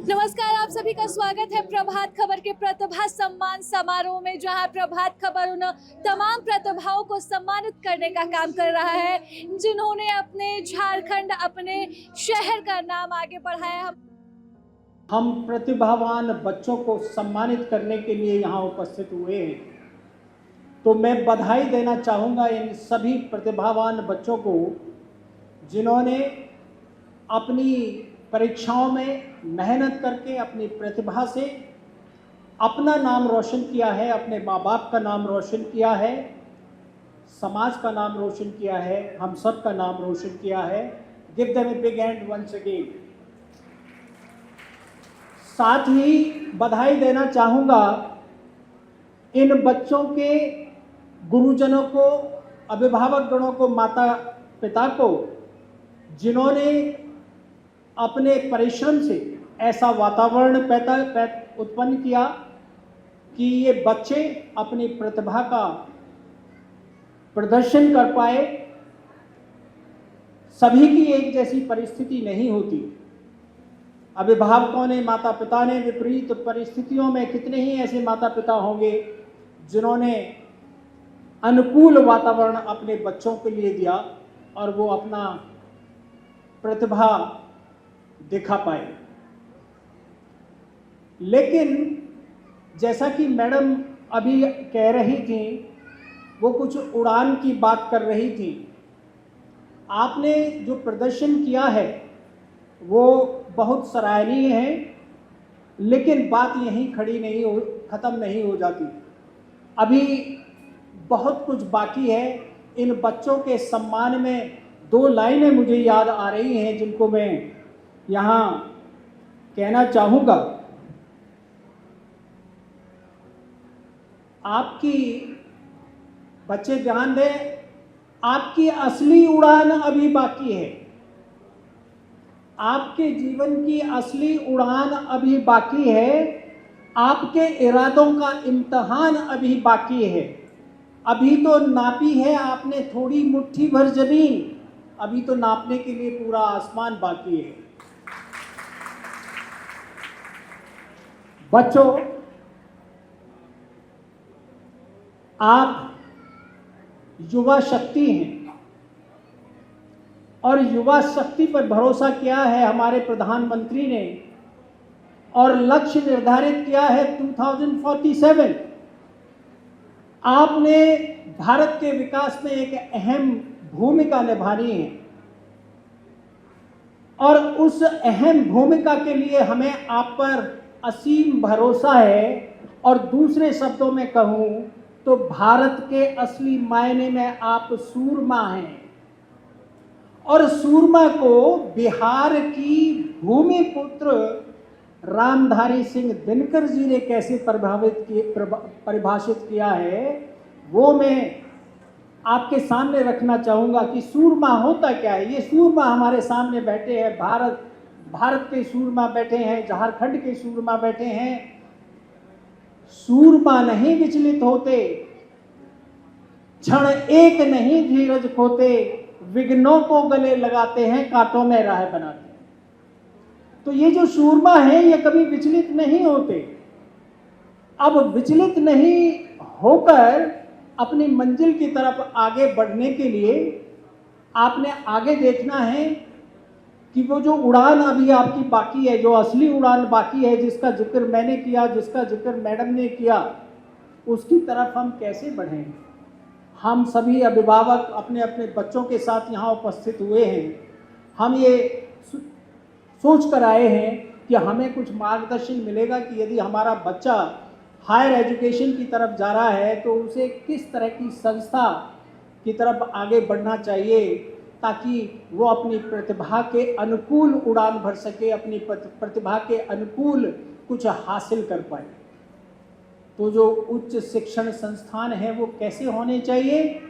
नमस्कार, आप सभी का स्वागत है प्रभात खबर के प्रतिभा सम्मान समारोह में, जहां प्रभात खबर उन तमाम प्रतिभाओं को सम्मानित करने का काम कर रहा है जिन्होंने अपने झारखंड, अपने शहर का नाम आगे बढ़ाया। हम प्रतिभावान बच्चों को सम्मानित करने के लिए यहाँ उपस्थित हुए हैं, तो मैं बधाई देना चाहूँगा इन सभी प्रतिभावान बच्चों को जिन्होंने अपनी परीक्षाओं में मेहनत करके अपनी प्रतिभा से अपना नाम रोशन किया है, अपने माँ बाप का नाम रोशन किया है, समाज का नाम रोशन किया है, हम सब का नाम रोशन किया है। Give them a big hand once again. साथ ही बधाई देना चाहूँगा इन बच्चों के गुरुजनों को, अभिभावक गणों को, माता पिता को, जिन्होंने अपने परिश्रम से ऐसा वातावरण उत्पन्न किया कि ये बच्चे अपनी प्रतिभा का प्रदर्शन कर पाए। सभी की एक जैसी परिस्थिति नहीं होती। अभिभावकों ने, माता पिता ने विपरीत परिस्थितियों में, कितने ही ऐसे माता पिता होंगे जिन्होंने अनुकूल वातावरण अपने बच्चों के लिए दिया और वो अपना प्रतिभा दिखा पाए। लेकिन जैसा कि मैडम अभी कह रही थी, वो कुछ उड़ान की बात कर रही थी। आपने जो प्रदर्शन किया है वो बहुत सराहनीय है, लेकिन बात यहीं खत्म नहीं हो जाती। अभी बहुत कुछ बाकी है। इन बच्चों के सम्मान में 2 लाइनें मुझे याद आ रही हैं जिनको मैं यहाँ कहना चाहूँगा। आपकी, बच्चे ध्यान दें, आपकी असली उड़ान अभी बाकी है। आपके जीवन की असली उड़ान अभी बाकी है। आपके इरादों का इम्तहान अभी बाकी है। अभी तो नापी है आपने थोड़ी मुट्ठी भर जमीन, अभी तो नापने के लिए पूरा आसमान बाकी है। बच्चों, आप युवा शक्ति हैं और युवा शक्ति पर भरोसा किया है हमारे प्रधानमंत्री ने और लक्ष्य निर्धारित किया है 2047। आपने भारत के विकास में एक अहम भूमिका निभानी है और उस अहम भूमिका के लिए हमें आप पर असीम भरोसा है। और दूसरे शब्दों में कहूं तो भारत के असली मायने में आप सूरमा हैं। और सूरमा को बिहार की भूमि पुत्र रामधारी सिंह दिनकर जी ने कैसे परिभाषित किया है, वो मैं आपके सामने रखना चाहूँगा कि सूरमा होता क्या है। ये सूरमा हमारे सामने बैठे हैं, भारत के सूरमा बैठे हैं, झारखंड के सूरमा बैठे हैं। सूरमा नहीं विचलित होते, क्षण एक नहीं धीरज खोते, विघ्नों को गले लगाते हैं, कांटों में राह बनाते हैं। तो ये जो सूरमा है ये कभी विचलित नहीं होते। अब विचलित नहीं होकर अपनी मंजिल की तरफ आगे बढ़ने के लिए आपने आगे देखना है कि वो जो उड़ान अभी आपकी बाकी है, जो असली उड़ान बाकी है, जिसका जिक्र मैंने किया, जिसका जिक्र मैडम ने किया, उसकी तरफ हम कैसे बढ़ें। हम सभी अभिभावक अपने अपने बच्चों के साथ यहाँ उपस्थित हुए हैं। हम ये सोच कर आए हैं कि हमें कुछ मार्गदर्शन मिलेगा कि यदि हमारा बच्चा हायर एजुकेशन की तरफ जा रहा है तो उसे किस तरह की संस्था की तरफ आगे बढ़ना चाहिए ताकि वो अपनी प्रतिभा के अनुकूल उड़ान भर सके, अपनी प्रतिभा के अनुकूल कुछ हासिल कर पाए। तो जो उच्च शिक्षण संस्थान है वो कैसे होने चाहिए?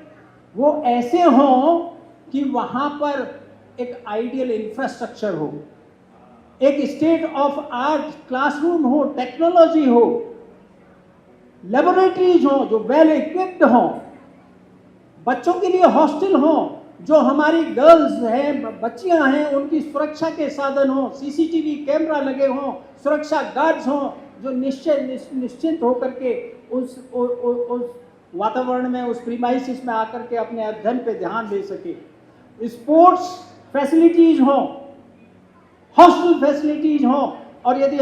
वो ऐसे हों कि वहाँ पर एक आइडियल इंफ्रास्ट्रक्चर हो, एक स्टेट ऑफ आर्ट क्लासरूम हो, टेक्नोलॉजी हो, लेबोरेटरीज हो जो वेल इक्विप्ड हों, बच्चों के लिए हॉस्टल हों, जो हमारी गर्ल्स हैं, बच्चियां हैं, उनकी सुरक्षा के साधन हो, सीसीटीवी कैमरा लगे हों, सुरक्षा गार्ड्स हों, जो निश्चिंत होकर के उस वातावरण में, उस प्रीमाइसिस में आकर के अपने अध्ययन पे ध्यान दे सके। स्पोर्ट्स फैसिलिटीज हों, हॉस्टल फैसिलिटीज हों, और यदि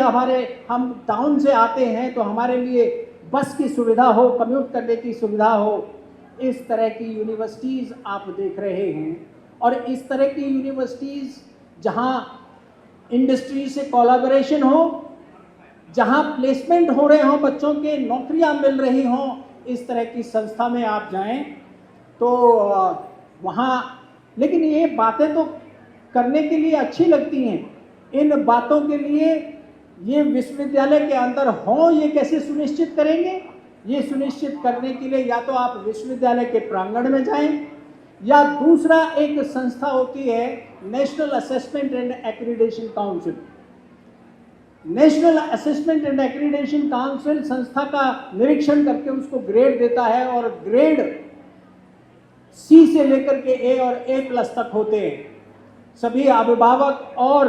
हम टाउन से आते हैं तो हमारे लिए बस की सुविधा हो, कम्यूट करने की सुविधा हो। इस तरह की यूनिवर्सिटीज़ आप देख रहे हैं, और इस तरह की यूनिवर्सिटीज़ जहां इंडस्ट्री से कोलैबोरेशन हो, जहां प्लेसमेंट हो रहे हों, बच्चों के नौकरियां मिल रही हों, इस तरह की संस्था में आप जाएं तो वहाँ, लेकिन ये बातें तो करने के लिए अच्छी लगती हैं, इन बातों के लिए ये विश्वविद्यालय के अंदर हों, ये कैसे सुनिश्चित करेंगे? ये सुनिश्चित करने के लिए या तो आप विश्वविद्यालय के प्रांगण में जाएं, या दूसरा एक संस्था होती है national assessment and accreditation council. National assessment and accreditation council संस्था का निरीक्षण करके उसको ग्रेड देता है, और ग्रेड सी से लेकर के ए और A+ तक होते हैं। सभी अभिभावक और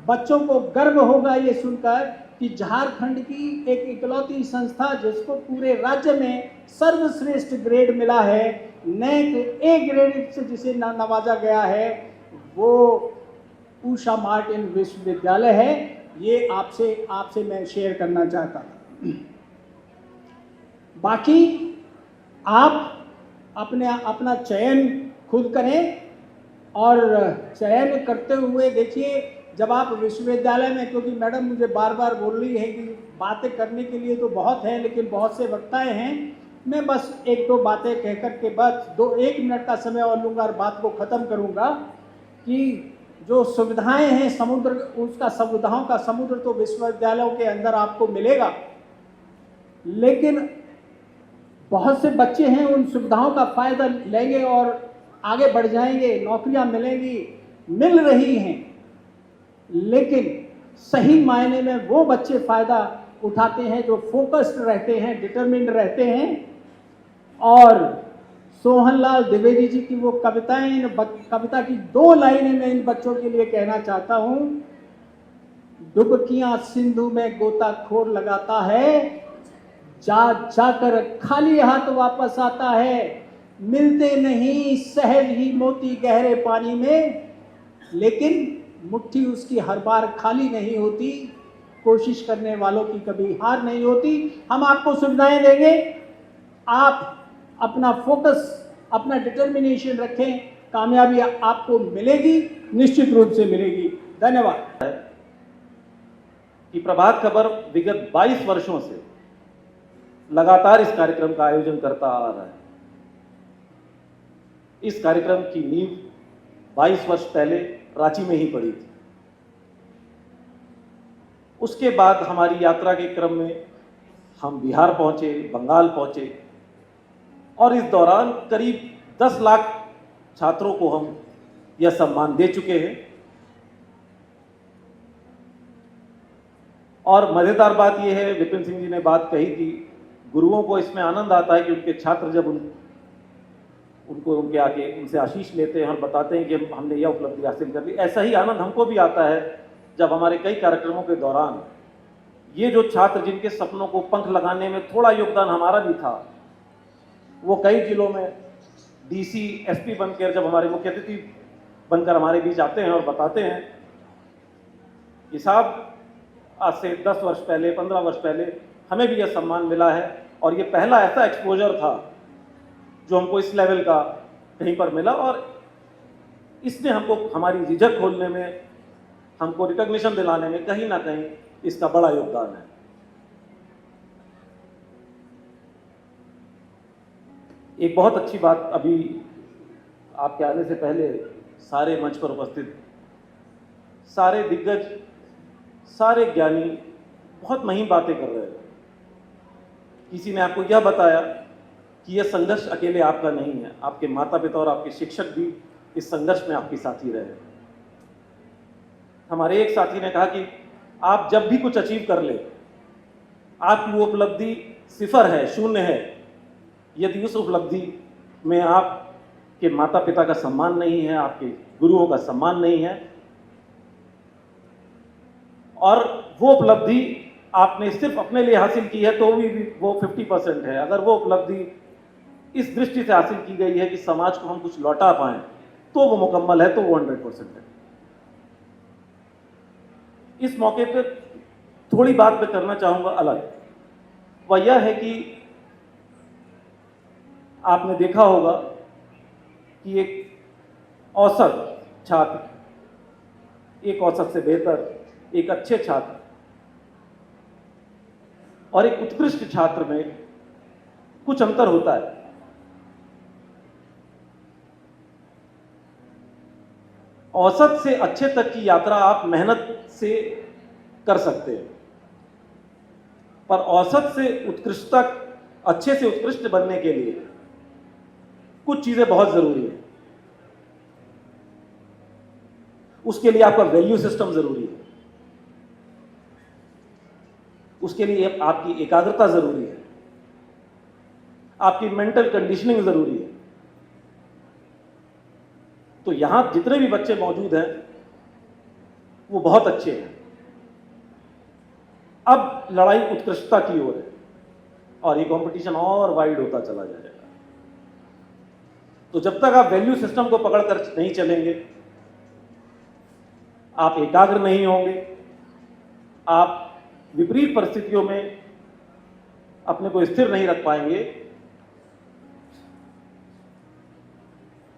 बच्चों को गर्व होगा ये सुनकर कि झारखंड की एक इकलौती संस्था जिसको पूरे राज्य में सर्वश्रेष्ठ ग्रेड मिला है, नेक A ग्रेड से जिसे नवाजा गया है, वो उषा मार्टिन विश्वविद्यालय है। ये आपसे मैं शेयर करना चाहता था। बाकी आप अपना चयन खुद करें, और चयन करते हुए देखिए, जब आप विश्वविद्यालय में, क्योंकि मैडम मुझे बार बार बोल रही है कि बातें करने के लिए तो बहुत है, लेकिन बहुत से वक्ताएं हैं, मैं बस 1-2 बातें कहकर के बस 1 मिनट का समय और लूँगा और बात को ख़त्म करूँगा कि जो सुविधाएं हैं, समुद्र, उसका सुविधाओं का समुद्र तो विश्वविद्यालयों के अंदर आपको मिलेगा, लेकिन बहुत से बच्चे हैं उन सुविधाओं का फ़ायदा लेंगे और आगे बढ़ जाएंगे, नौकरियां मिलेंगी, मिल रही हैं, लेकिन सही मायने में वो बच्चे फ़ायदा उठाते हैं जो फोकस्ड रहते हैं, डिटरमिन्ड रहते हैं। और सोहनलाल द्विवेदी जी की वो कविताएं, कविता की 2 लाइनें मैं इन बच्चों के लिए कहना चाहता हूँ। डुबकियां सिंधु में गोताखोर लगाता है, जाकर खाली हाथ वापस आता है, मिलते नहीं सहज ही मोती गहरे पानी में, लेकिन मुट्ठी उसकी हर बार खाली नहीं होती, कोशिश करने वालों की कभी हार नहीं होती। हम आपको सुविधाएं देंगे, आप अपना फोकस, अपना डिटर्मिनेशन रखें, कामयाबी आपको मिलेगी, निश्चित रूप से मिलेगी। धन्यवाद। कि प्रभात खबर विगत 22 वर्षों से लगातार इस कार्यक्रम का आयोजन करता आ रहा है। इस कार्यक्रम की नींव 22 वर्ष पहले रांची में ही पड़ी थी। उसके बाद हमारी यात्रा के क्रम में हम बिहार पहुंचे, बंगाल पहुंचे, और इस दौरान करीब 10 लाख छात्रों को हम यह सम्मान दे चुके हैं। और मजेदार बात यह है, विपिन सिंह जी ने बात कही कि गुरुओं को इसमें आनंद आता है कि उनके छात्र जब उनको उनके आगे उनसे आशीष लेते हैं और बताते हैं कि हमने यह उपलब्धि हासिल कर ली। ऐसा ही आनंद हमको भी आता है जब हमारे कई कार्यक्रमों के दौरान ये जो छात्र जिनके सपनों को पंख लगाने में थोड़ा योगदान हमारा भी था, वो कई जिलों में DC, SP बनकर जब हमारे मुख्य अतिथि बनकर हमारे बीच आते हैं और बताते हैं कि साहब आज से 10 वर्ष पहले, 15 वर्ष पहले हमें भी यह सम्मान मिला है, और ये पहला ऐसा एक्सपोजर था जो हमको इस लेवल का कहीं पर मिला, और इसने हमको हमारी झिझक खोलने में, हमको रिकॉग्निशन दिलाने में कहीं ना कहीं इसका बड़ा योगदान है। एक बहुत अच्छी बात, अभी आपके आने से पहले सारे मंच पर उपस्थित सारे दिग्गज, सारे ज्ञानी बहुत महीन बातें कर रहे हैं। किसी ने आपको यह बताया कि यह संघर्ष अकेले आपका नहीं है, आपके माता पिता और आपके शिक्षक भी इस संघर्ष में आपके साथी रहे। हमारे एक साथी ने कहा कि आप जब भी कुछ अचीव कर ले, आपकी वो उपलब्धि 0 है, 0 है, यदि उस उपलब्धि में आप आपके माता पिता का सम्मान नहीं है, आपके गुरुओं का सम्मान नहीं है, और वो उपलब्धि आपने सिर्फ अपने लिए हासिल की है तो भी वो 50% है। अगर वो उपलब्धि इस दृष्टि से हासिल की गई है कि समाज को हम कुछ लौटा पाएं तो वो मुकम्मल है, तो वो 100% है। इस मौके पर थोड़ी बात मैं करना चाहूंगा अलग, वह यह है कि आपने देखा होगा कि एक औसत छात्र, एक औसत से बेहतर, एक अच्छे छात्र और एक उत्कृष्ट छात्र में कुछ अंतर होता है। औसत से अच्छे तक की यात्रा आप मेहनत से कर सकते हैं, पर औसत से उत्कृष्ट तक, अच्छे से उत्कृष्ट बनने के लिए कुछ चीजें बहुत जरूरी है। उसके लिए आपका वैल्यू सिस्टम जरूरी है, उसके लिए आपकी एकाग्रता जरूरी है, आपकी मेंटल कंडीशनिंग जरूरी है। तो यहां जितने भी बच्चे मौजूद हैं वो बहुत अच्छे हैं। अब लड़ाई उत्कृष्टता की ओर है और ये कंपटीशन और वाइड होता चला जाएगा। तो जब तक आप वैल्यू सिस्टम को पकड़कर नहीं चलेंगे, आप एकाग्र नहीं होंगे, आप विपरीत परिस्थितियों में अपने को स्थिर नहीं रख पाएंगे,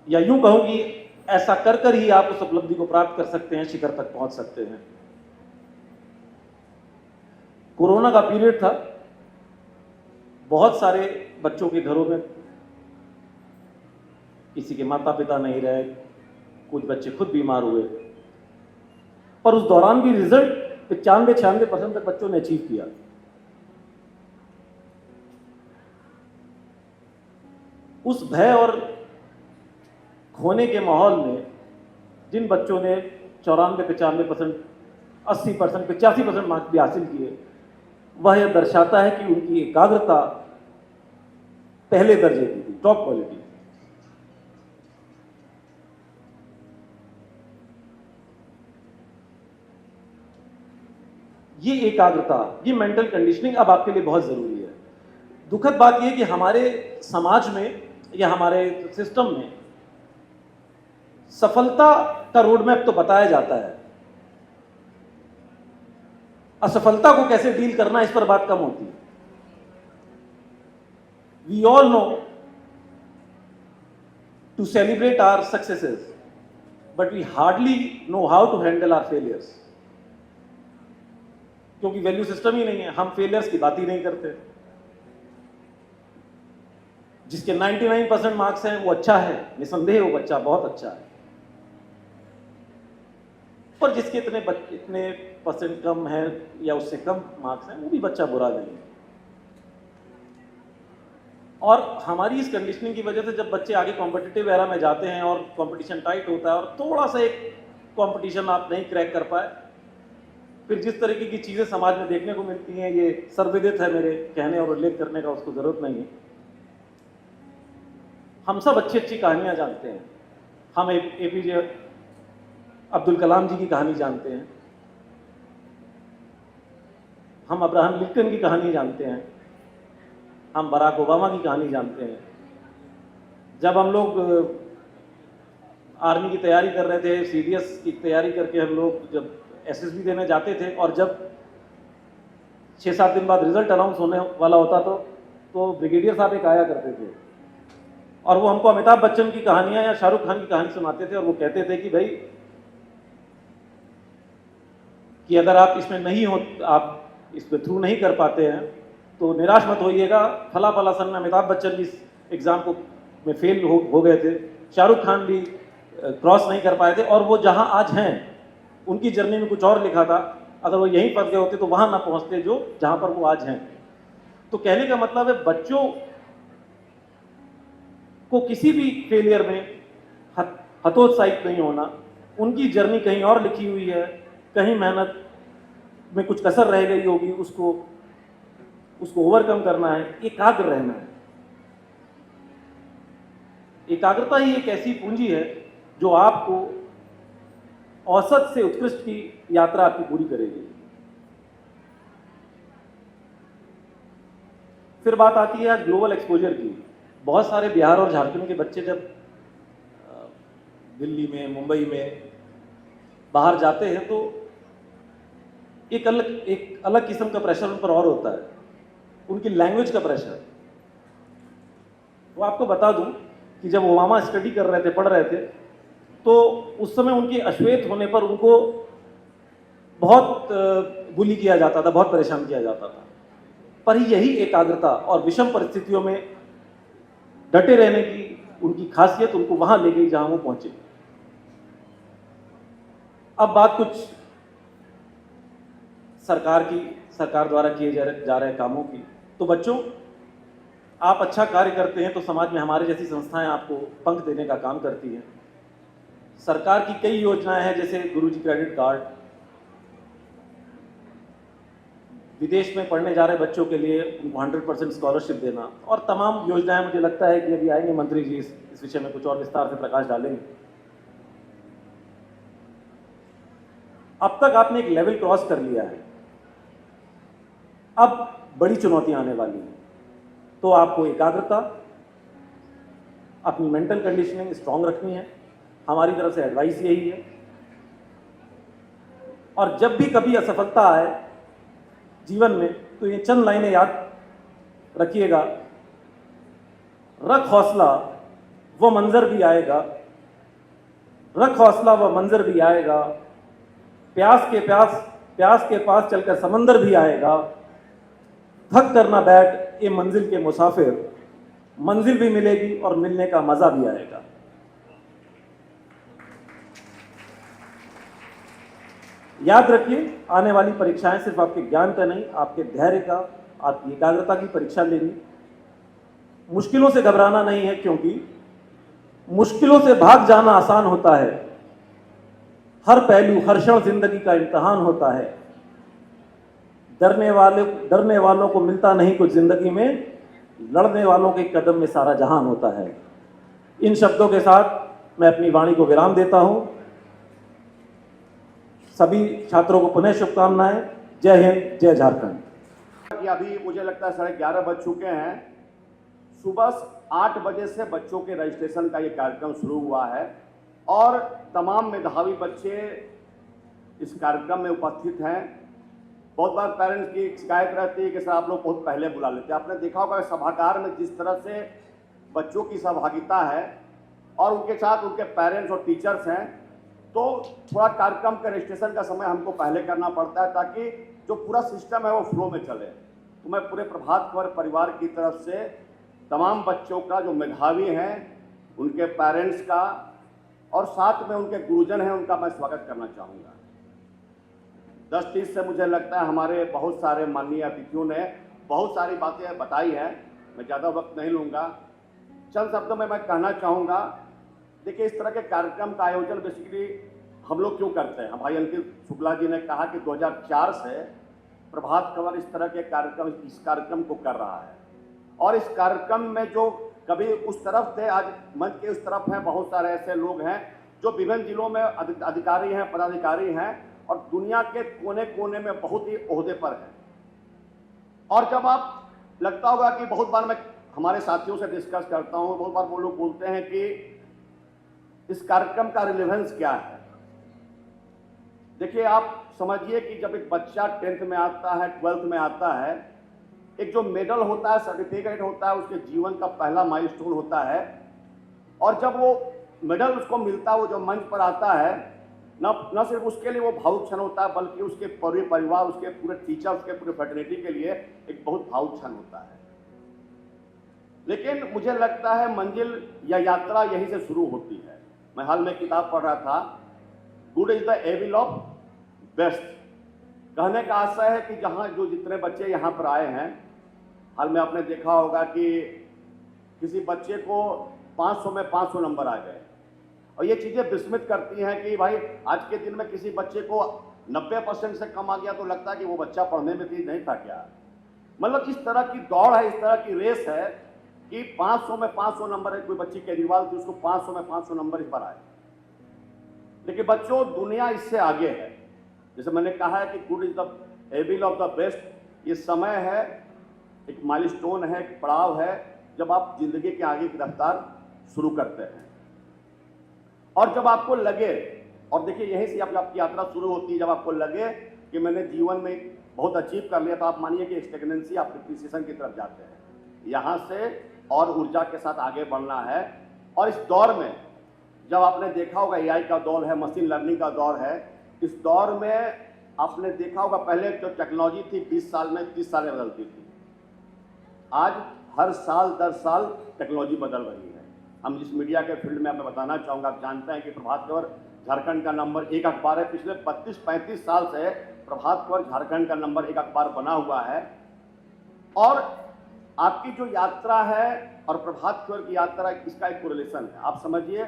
या यूं कहूं कि ऐसा कर कर ही आप उस उपलब्धि को प्राप्त कर सकते हैं, शिखर तक पहुंच सकते हैं। कोरोना का पीरियड था, बहुत सारे बच्चों के घरों में किसी के माता पिता नहीं रहे, कुछ बच्चे खुद बीमार हुए, पर उस दौरान भी रिजल्ट 95-96% तक बच्चों ने अचीव किया। उस भय और खोने के माहौल में जिन बच्चों ने 94-95%, 80%, 85% मार्क्स भी हासिल किए, वह यह दर्शाता है कि उनकी एकाग्रता पहले दर्जे की थी, टॉप क्वालिटी। ये एकाग्रता, ये मेंटल कंडीशनिंग अब आपके लिए बहुत जरूरी है। दुखद बात यह कि हमारे समाज में या हमारे सिस्टम में सफलता का रोडमैप तो बताया जाता है, असफलता को कैसे डील करना इस पर बात कम होती है। We all know to celebrate our successes, but we hardly know how to handle our failures, क्योंकि वैल्यू सिस्टम ही नहीं है। हम फेलियर्स की बात ही नहीं करते। जिसके 99% मार्क्स हैं वो अच्छा है, निसंदेह वो बच्चा बहुत अच्छा है, पर जिसके इतने परसेंट कम है या उससे कम मार्क्स हैं वो भी बच्चा बुरा नहीं है। और हमारी इस कंडीशनिंग की वजह से जब बच्चे आगे कॉम्पिटिटिव एरा में जाते हैं और कंपटीशन टाइट होता है और थोड़ा सा एक कंपटीशन आप नहीं क्रैक कर पाए, फिर जिस तरीके की चीज़ें समाज में देखने को मिलती हैं, ये सर्वविदित है, मेरे कहने और उल्लेख करने का उसको ज़रूरत नहीं है। हम सब अच्छी अच्छी कहानियाँ जानते हैं। हम एपीजे अब्दुल कलाम जी की कहानी जानते हैं, हम अब्राहम लिंकन की कहानी जानते हैं, हम बराक ओबामा की कहानी जानते हैं। जब हम लोग आर्मी की तैयारी कर रहे थे, सीडीएस की तैयारी करके हम लोग जब एसएसबी देने जाते थे और जब 6-7 दिन बाद रिजल्ट अनाउंस होने वाला होता तो ब्रिगेडियर साहब एक आया करते थे और वो हमको अमिताभ बच्चन की कहानियां या शाहरुख खान की कहानी सुनाते थे और वो कहते थे कि भाई कि अगर आप इसमें नहीं हो, आप इसमें थ्रू नहीं कर पाते हैं तो निराश मत होइएगा। फला फला सन में अमिताभ बच्चन भी एग्जाम को में फेल हो गए थे, शाहरुख खान भी क्रॉस नहीं कर पाए थे, और वो जहां आज हैं उनकी जर्नी में कुछ और लिखा था, अगर वो यहीं फंस गए होते तो वहां ना पहुंचते जो जहां पर वो आज हैं। तो कहने का मतलब है बच्चों को किसी भी फेलियर में हतोत्साहित नहीं होना। उनकी जर्नी कहीं और लिखी हुई है, कहीं मेहनत में कुछ कसर रह गई होगी, उसको ओवरकम करना है, एकाग्र रहना है। एकाग्रता ही एक ऐसी पूंजी है जो आपको औसत से उत्कृष्ट की यात्रा आपकी पूरी करेगी। फिर बात आती है आज ग्लोबल एक्सपोजर की। बहुत सारे बिहार और झारखंड के बच्चे जब दिल्ली में, मुंबई में बाहर जाते हैं तो एक अलग किस्म का प्रेशर उन पर और होता है, उनकी लैंग्वेज का प्रेशर। तो आपको बता दूं कि जब ओबामा स्टडी कर रहे थे, पढ़ रहे थे, तो उस समय उनके अश्वेत होने पर उनको बहुत बुली किया जाता था, बहुत परेशान किया जाता था। पर यही एकाग्रता और विषम परिस्थितियों में डटे रहने की उनकी खासियत उनको वहां ले गई जहां वो पहुंचे। अब बात कुछ सरकार द्वारा किए जा रहे कामों की। तो बच्चों, आप अच्छा कार्य करते हैं तो समाज में हमारे जैसी संस्थाएं आपको पंख देने का काम करती हैं। सरकार की कई योजनाएं हैं, जैसे गुरुजी क्रेडिट कार्ड, विदेश में पढ़ने जा रहे बच्चों के लिए उनको 100% स्कॉलरशिप देना, और तमाम योजनाएं। मुझे लगता है कि अभी आएंगे मंत्री जी, इस विषय में कुछ और विस्तार से प्रकाश डालेंगे। अब तक आपने एक लेवल क्रॉस कर लिया है, अब बड़ी चुनौतियां आने वाली हैं। तो आपको एकाग्रता, अपनी मेंटल कंडीशनिंग स्ट्रांग रखनी है। हमारी तरफ से एडवाइस यही है। और जब भी कभी असफलता आए जीवन में, तो ये चंद लाइनें याद रखिएगा। रख हौसला वो मंजर भी आएगा, रख हौसला वो मंजर भी आएगा, प्यास के पास चलकर समंदर भी आएगा, थक कर ना बैठ ये मंजिल के मुसाफिर, मंजिल भी मिलेगी और मिलने का मजा भी आएगा। याद रखिए, आने वाली परीक्षाएं सिर्फ आपके ज्ञान का नहीं, आपके धैर्य का, आपकी एकाग्रता की परीक्षा लेंगी। मुश्किलों से घबराना नहीं है, क्योंकि मुश्किलों से भाग जाना आसान होता है। हर पहलू, हर क्षण जिंदगी का इम्तिहान होता है। डरने वालों को मिलता नहीं कुछ जिंदगी में, लड़ने वालों के कदम में सारा जहान होता है। इन शब्दों के साथ मैं अपनी वाणी को विराम देता हूं। सभी छात्रों को पुनः शुभकामनाएं। जय हिंद, जय झारखंड। अभी मुझे लगता है 11:30 बज चुके हैं। सुबह 8 बजे से बच्चों के रजिस्ट्रेशन का ये कार्यक्रम शुरू हुआ है और तमाम मेधावी बच्चे इस कार्यक्रम में उपस्थित हैं। बहुत बार पेरेंट्स की शिकायत रहती है कि सर आप लोग बहुत पहले बुला लेते हैं। आपने देखा होगा सभागार में जिस तरह से बच्चों की सहभागिता है और उनके साथ उनके पेरेंट्स और टीचर्स हैं, तो थोड़ा कार्यक्रम के रजिस्ट्रेशन का समय हमको पहले करना पड़ता है ताकि जो पूरा सिस्टम है वो फ्लो में चले। तो मैं पूरे प्रभात खबर परिवार की तरफ से तमाम बच्चों का, जो मेधावी हैं, उनके पेरेंट्स का और साथ में उनके गुरुजन हैं, उनका मैं स्वागत करना चाहूँगा। 10:30 से मुझे लगता है हमारे बहुत सारे माननीय अतिथियों ने बहुत सारी बातें बताई हैं। मैं ज़्यादा वक्त नहीं लूँगा। चंद शब्दों में मैं कहना चाहूँगा, देखिए, इस तरह के कार्यक्रम का आयोजन बेसिकली हम लोग क्यों करते हैं। भाई अंकित शुक्ला जी ने कहा कि 2004 से प्रभात खबर इस तरह के कार्यक्रम को कर रहा है और इस कार्यक्रम में जो कभी उस तरफ थे, आज मंच के उस तरफ हैं। बहुत सारे ऐसे लोग हैं जो विभिन्न जिलों में अधिकारी हैं, पदाधिकारी हैं और दुनिया के कोने कोने में बहुत ही ओहदे पर हैं। और जब आप, लगता होगा कि बहुत बार मैं हमारे साथियों से डिस्कस करता हूँ, बहुत बार वो लोग बोलते हैं कि इस कार्यक्रम का रिलेवेंस क्या है। देखिए, आप समझिए कि जब एक बच्चा 10th में आता है, 12th में आता है, एक जो मेडल होता है, सर्टिफिकेट होता है, उसके जीवन का पहला माइलस्टोन होता है। और जब वो मेडल उसको मिलता है, वो जो मंच पर आता है, न सिर्फ उसके लिए वो भावुक क्षण होता है, बल्कि उसके पूरे परिवार, उसके पूरे टीचर, उसके पूरे फ्रेटर्निटी के लिए एक बहुत भावुक क्षण होता है। लेकिन मुझे लगता है मंजिल या यात्रा यहीं से शुरू होती है। मैं हाल में किताब पढ़ रहा था, good is the evil of best. कहने का आशय है कि जहाँ जो जितने बच्चे यहाँ पर आए हैं, हाल में आपने देखा होगा कि किसी बच्चे को 500 में 500 नंबर आ गए और ये चीज़ें विस्मित करती हैं कि भाई आज के दिन में किसी बच्चे को 90% से कम आ गया तो लगता है कि वो बच्चा पढ़ने में तेज नहीं था क्या। मतलब इस तरह की दौड़ है, इस तरह की रेस है कि 500 में 500 नंबर है, कोई बच्ची केजरीवाल थी, उसको 500 में 500 नंबर इस बार आए। लेकिन बच्चों, दुनिया इससे आगे है। जैसे मैंने कहा है कि good is the evil of the best. ये समय है, एक माइलस्टोन है, एक पड़ाव है जब आप जिंदगी के आगे की रफ्तार शुरू करते हैं। और जब आपको लगे, और देखिए यहीं से आपकी यात्रा शुरू होती है, जब आपको लगे कि मैंने जीवन में बहुत अचीव कर लिया, तो आप मानिए कि स्टेगनेंसी, आप डिप्रिसिएशन की तरफ जाते हैं। यहाँ से और ऊर्जा के साथ आगे बढ़ना है। और इस दौर में जब आपने देखा होगा एआई का दौर है, मशीन लर्निंग का दौर है, इस दौर में आपने देखा होगा पहले जो टेक्नोलॉजी थी 20 साल में 30 साल में बदलती थी, आज हर साल 10 साल टेक्नोलॉजी बदल रही है। हम जिस मीडिया के फील्ड में मैं बताना चाहूँगा, आप जानते हैं कि प्रभात खबर झारखंड का नंबर 1 अखबार है। पिछले 32-35 साल से प्रभात खबर झारखंड का नंबर 1 अखबार बना हुआ है। और आपकी जो यात्रा है और प्रभात खबर की यात्रा, इसका एक कोरिलेशन है। आप समझिए,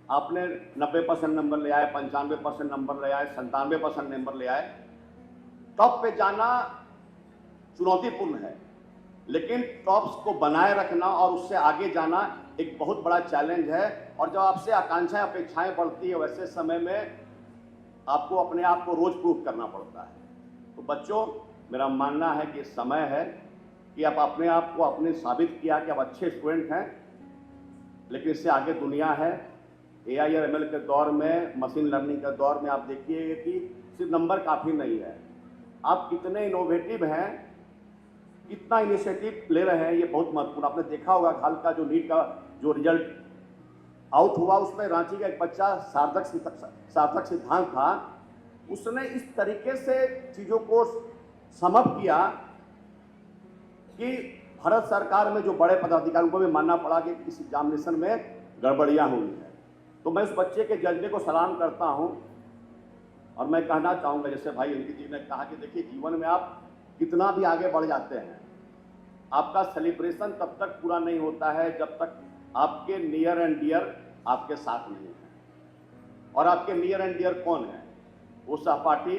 आपने 90% नंबर ले आए, 95% नंबर ले आए, 97% नंबर ले आए, टॉप पे जाना चुनौतीपूर्ण है, लेकिन टॉप्स को बनाए रखना और उससे आगे जाना एक बहुत बड़ा चैलेंज है। और जब आपसे आकांक्षाएं, अपेक्षाएं बढ़ती है, वैसे समय में आपको अपने आप को रोज प्रूफ करना पड़ता है। तो बच्चों, मेरा मानना है कि समय है कि आप अपने आप को अपने साबित किया कि आप अच्छे स्टूडेंट हैं, लेकिन इससे आगे दुनिया है। एआई और एमएल के दौर में, मशीन लर्निंग के दौर में आप देखिए कि सिर्फ नंबर काफ़ी नहीं है, आप कितने इनोवेटिव हैं, कितना इनिशिएटिव ले रहे हैं, ये बहुत महत्वपूर्ण। आपने देखा होगा हाल का जो नीट का जो रिजल्ट आउट हुआ, उसमें रांची का एक बच्चा सार्थक सिद्धांत था, उसने इस तरीके से चीज़ों को समअप किया कि भारत सरकार में जो बड़े पदाधिकारियों को भी मानना पड़ा कि इस एग्जामिनेशन में गड़बड़ियाँ हुई हैं। तो मैं उस बच्चे के जज्बे को सलाम करता हूँ। और मैं कहना चाहूँगा, जैसे भाई अंकित जी ने कहा कि देखिए, जीवन में आप कितना भी आगे बढ़ जाते हैं, आपका सेलिब्रेशन तब तक पूरा नहीं होता है जब तक आपके नियर एंड डियर आपके साथ नहीं है। और आपके नियर एंड डियर कौन है? वो सहपाठी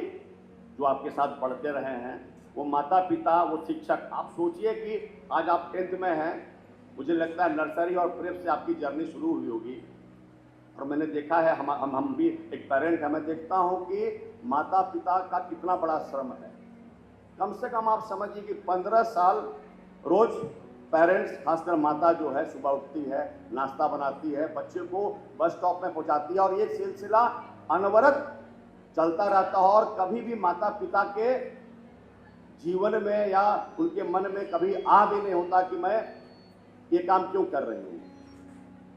जो आपके साथ पढ़ते रहे हैं, वो माता पिता, वो शिक्षक। आप सोचिए कि आज आप 10th में हैं, मुझे लगता है नर्सरी और प्रेप से आपकी जर्नी शुरू हुई होगी। और मैंने देखा है, हम भी एक पेरेंट है, मैं देखता हूँ कि माता पिता का कितना बड़ा श्रम है। कम से कम आप समझिए कि 15 साल रोज पेरेंट्स, खासकर माता जो है, सुबह उठती है, नाश्ता बनाती है, बच्चे को बस स्टॉप में पहुंचाती है, और ये सिलसिला अनवरत चलता रहता है। और कभी भी माता पिता के जीवन में या उनके मन में कभी आ भी नहीं होता कि मैं ये काम क्यों कर रही हूँ।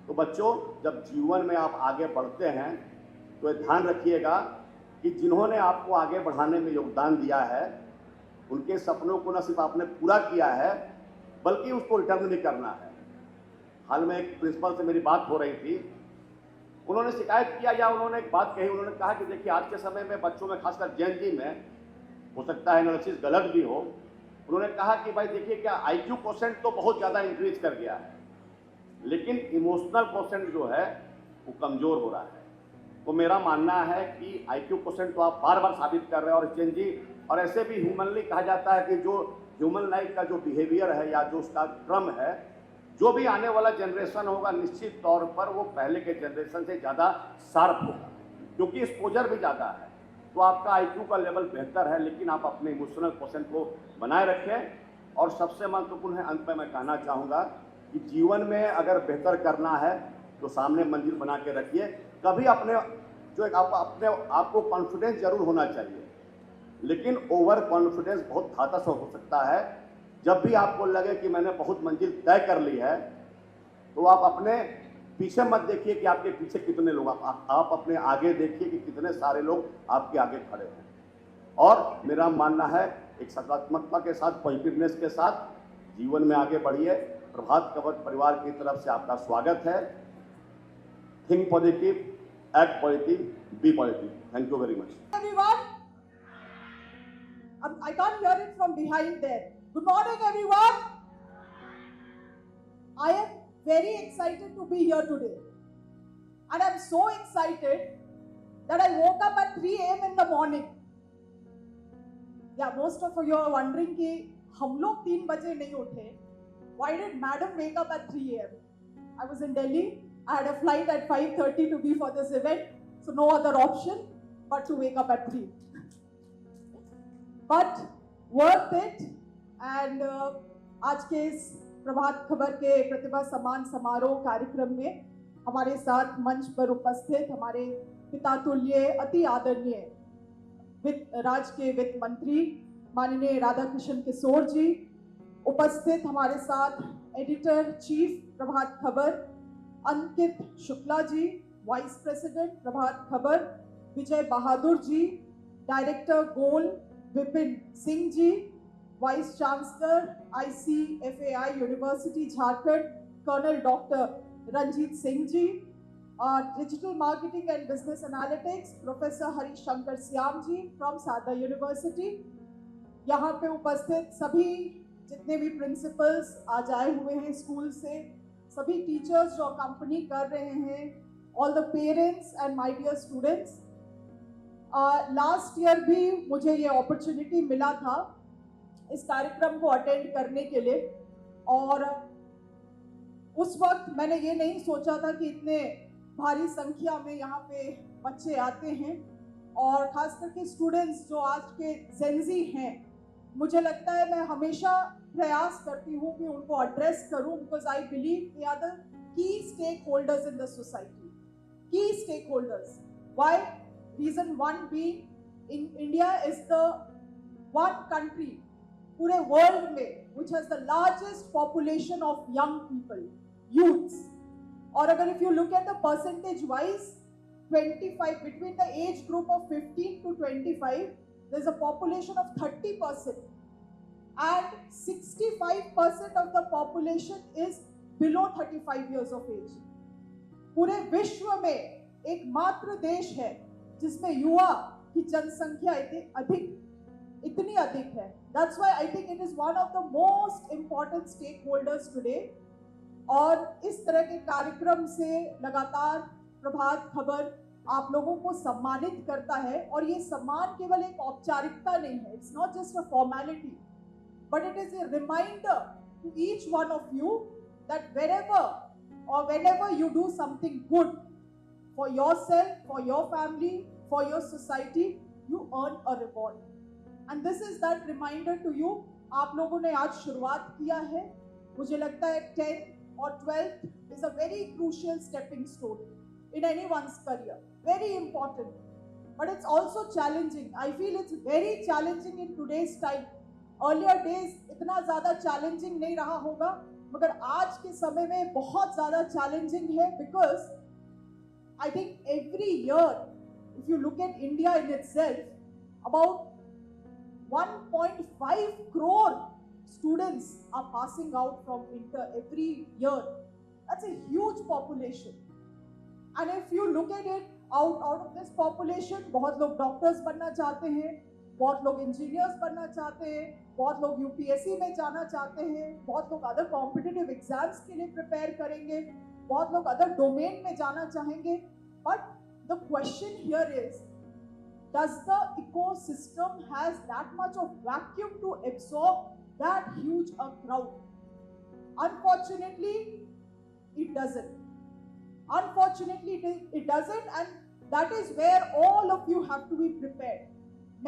तो बच्चों, जब जीवन में आप आगे बढ़ते हैं तो ध्यान रखिएगा कि जिन्होंने आपको आगे बढ़ाने में योगदान दिया है, उनके सपनों को न सिर्फ आपने पूरा किया है, बल्कि उसको रिटर्न भी करना है। हाल में एक प्रिंसिपल से मेरी बात हो रही थी, उन्होंने शिकायत किया या उन्होंने एक बात कही, उन्होंने कहा कि देखिए, आज के समय में बच्चों में, खासकर जेन जी में, हो सकता है एनालिसिस गलत भी हो, उन्होंने कहा कि भाई देखिए, क्या IQ क्वोशेंट तो बहुत ज़्यादा इंक्रीज कर गया है, लेकिन इमोशनल क्वोशेंट जो है वो कमज़ोर हो रहा है। तो मेरा मानना है कि IQ क्वोशेंट तो आप बार बार साबित कर रहे हैं। और जेन जी, और ऐसे भी ह्यूमनली कहा जाता है कि जो ह्यूमन लाइफ का जो बिहेवियर है या जो उसका क्रम है, जो भी आने वाला जनरेशन होगा, निश्चित तौर पर वो पहले के जनरेशन से ज़्यादा शार्प होगा, क्योंकि एक्सपोजर भी ज़्यादा है। तो आपका IQ का लेवल बेहतर है, लेकिन आप अपने इमोशनल क्वोशेंट को बनाए रखें। और सबसे महत्वपूर्ण है, अंत में मैं कहना चाहूँगा कि जीवन में अगर बेहतर करना है तो सामने मंजिल बना के रखिए। कभी अपने जो एक आपको कॉन्फिडेंस जरूर होना चाहिए, लेकिन ओवर कॉन्फिडेंस बहुत घातक हो सकता है। जब भी आपको लगे कि मैंने बहुत मंजिल तय कर ली है, तो आप अपने पीछे मत देखिए कि आपके पीछे कितने लोग, आप अपने आगे देखिए कि कितने सारे लोग आपके आगे खड़े हैं। और मेरा मानना है, एक सकारात्मकता के साथ, पॉजिटिवनेस के साथ जीवन में आगे बढ़िए। प्रभात खबर परिवार की तरफ से आपका स्वागत है। Think positive, act positive, be positive. Thank you very much. Everyone, I can't hear it from behind there. Good morning, everyone. I am very excited to be here today. And I'm so excited that I woke up at 3 a.m. in the morning. Yeah, most of you are wondering कि हम लोग 3 बजे नहीं उठे, Why did Madam wake up at 3 a.m.? I was in Delhi. I had a flight at 5:30 to be for this event, so no other option but to wake up at 3. But worth it. And आज के इस प्रभात खबर के प्रतिभा सम्मान समारोह कार्यक्रम में हमारे साथ मंच पर उपस्थित हमारे पिता तुल्य अति आदरणीय राज्य के वित्त मंत्री माननीय राधाकृष्ण किशोर जी, उपस्थित हमारे साथ editor chief Prabhat Khabar Ankit Shukla ji, vice president Prabhat Khabar Vijay Bahadur ji, director goal Vipin Singh ji, vice chancellor ICFAI university Jharkhand colonel doctor Ranjit Singh ji, digital marketing and business analytics professor Harishankar Shyam ji from Sarda university, यहाँ पे उपस्थित सभी जितने भी प्रिंसिपल्स आज आए हुए हैं स्कूल से, सभी टीचर्स जो कंपनी कर रहे हैं, all the parents and my dear students. Last year भी मुझे ये अपॉर्चुनिटी मिला था इस कार्यक्रम को अटेंड करने के लिए, और उस वक्त मैंने ये नहीं सोचा था कि इतने भारी संख्या में यहाँ पे बच्चे आते हैं, और खास करके स्टूडेंट्स जो आज के जेनजी हैं। मुझे लगता है मैं हमेशा प्रयास करती हूँ कि उनको एड्रेस करूँ, because I believe they are the key stake holders in the society, key stake holders. Why? Reason one being India is the one country पूरे वर्ल्ड में which has the largest population of young people, youths. और अगर if you look at the percentage wise, 25 between the age group of 15 to 25, there's a population of 30%, and 65% of the population is below 35 years of age. पूरे विश्व में एकमात्र देश है जिसमें युवा की जनसंख्या इतनी अधिक है। That's why I think it is one of the most important stakeholders today. और इस तरह के कार्यक्रम से लगातार प्रभात खबर आप लोगों को सम्मानित करता है, और ये सम्मान केवल एक औपचारिकता नहीं है, it's not just a formality, but it is a reminder to each one of you that wherever or whenever you do something good for yourself, for your family, for your society, you earn a reward. And this is that reminder to you. आप लोगों ने आज शुरुआत किया है, मुझे लगता है 10th और 12th is a very crucial stepping stone in anyone's career, very important, but it's also challenging. I feel it's very challenging in today's time. Earlier days इतना ज़्यादा challenging नहीं रहा होगा, मगर आज के समय में बहुत ज़्यादा challenging है, because I think every year, if you look at India in itself, about 1.5 crore students are passing out from inter every year. That's a huge population. And if you look at it, out of this population, बहुत लोग doctors बनना चाहते हैं, बहुत लोग engineers बनना चाहते हैं, बहुत लोग UPSC में जाना चाहते हैं, बहुत लोग अदर कॉम्पिटिटिव एग्जाम्स के लिए प्रिपेयर करेंगे, बहुत लोग अदर डोमेन में जाना चाहेंगे. But the question here is, does the ecosystem has that much of vacuum to absorb that huge a crowd? Unfortunately, it doesn't. Unfortunately, it doesn't, and that is where all of you have to be prepared.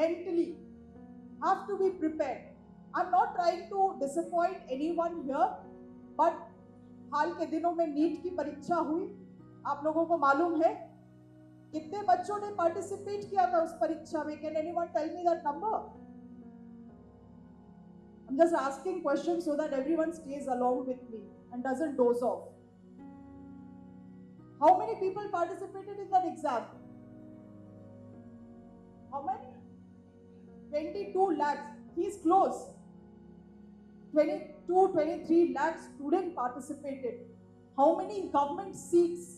Mentally, have to be prepared. I'm not trying to disappoint anyone here, but हाल के दिनों में NEET की परीक्षा हुई. आप लोगों को मालूम है कितने बच्चों ने पार्टिसिपेट किया था उस परीक्षा में? Can anyone tell me that number? I'm just asking questions so that everyone stays along with me and doesn't doze off. How many people participated in that exam? How many? 22 lakhs. He's close. 23 lakhs students participated. How many government seats?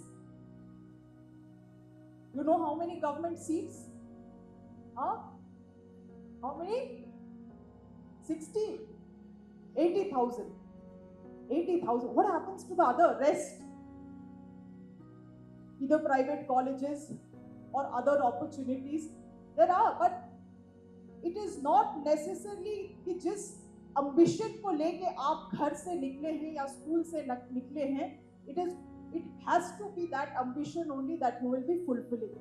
You know how many government seats? Huh? How many? 60. 80,000. 80,000. What happens to the other rest? Either private colleges or other opportunities. There are, but it is not necessarily कि जिस ambition को लेके आप घर से निकले हैं या स्कूल से निकले हैं, it has to be that ambition only that you will be fulfilling.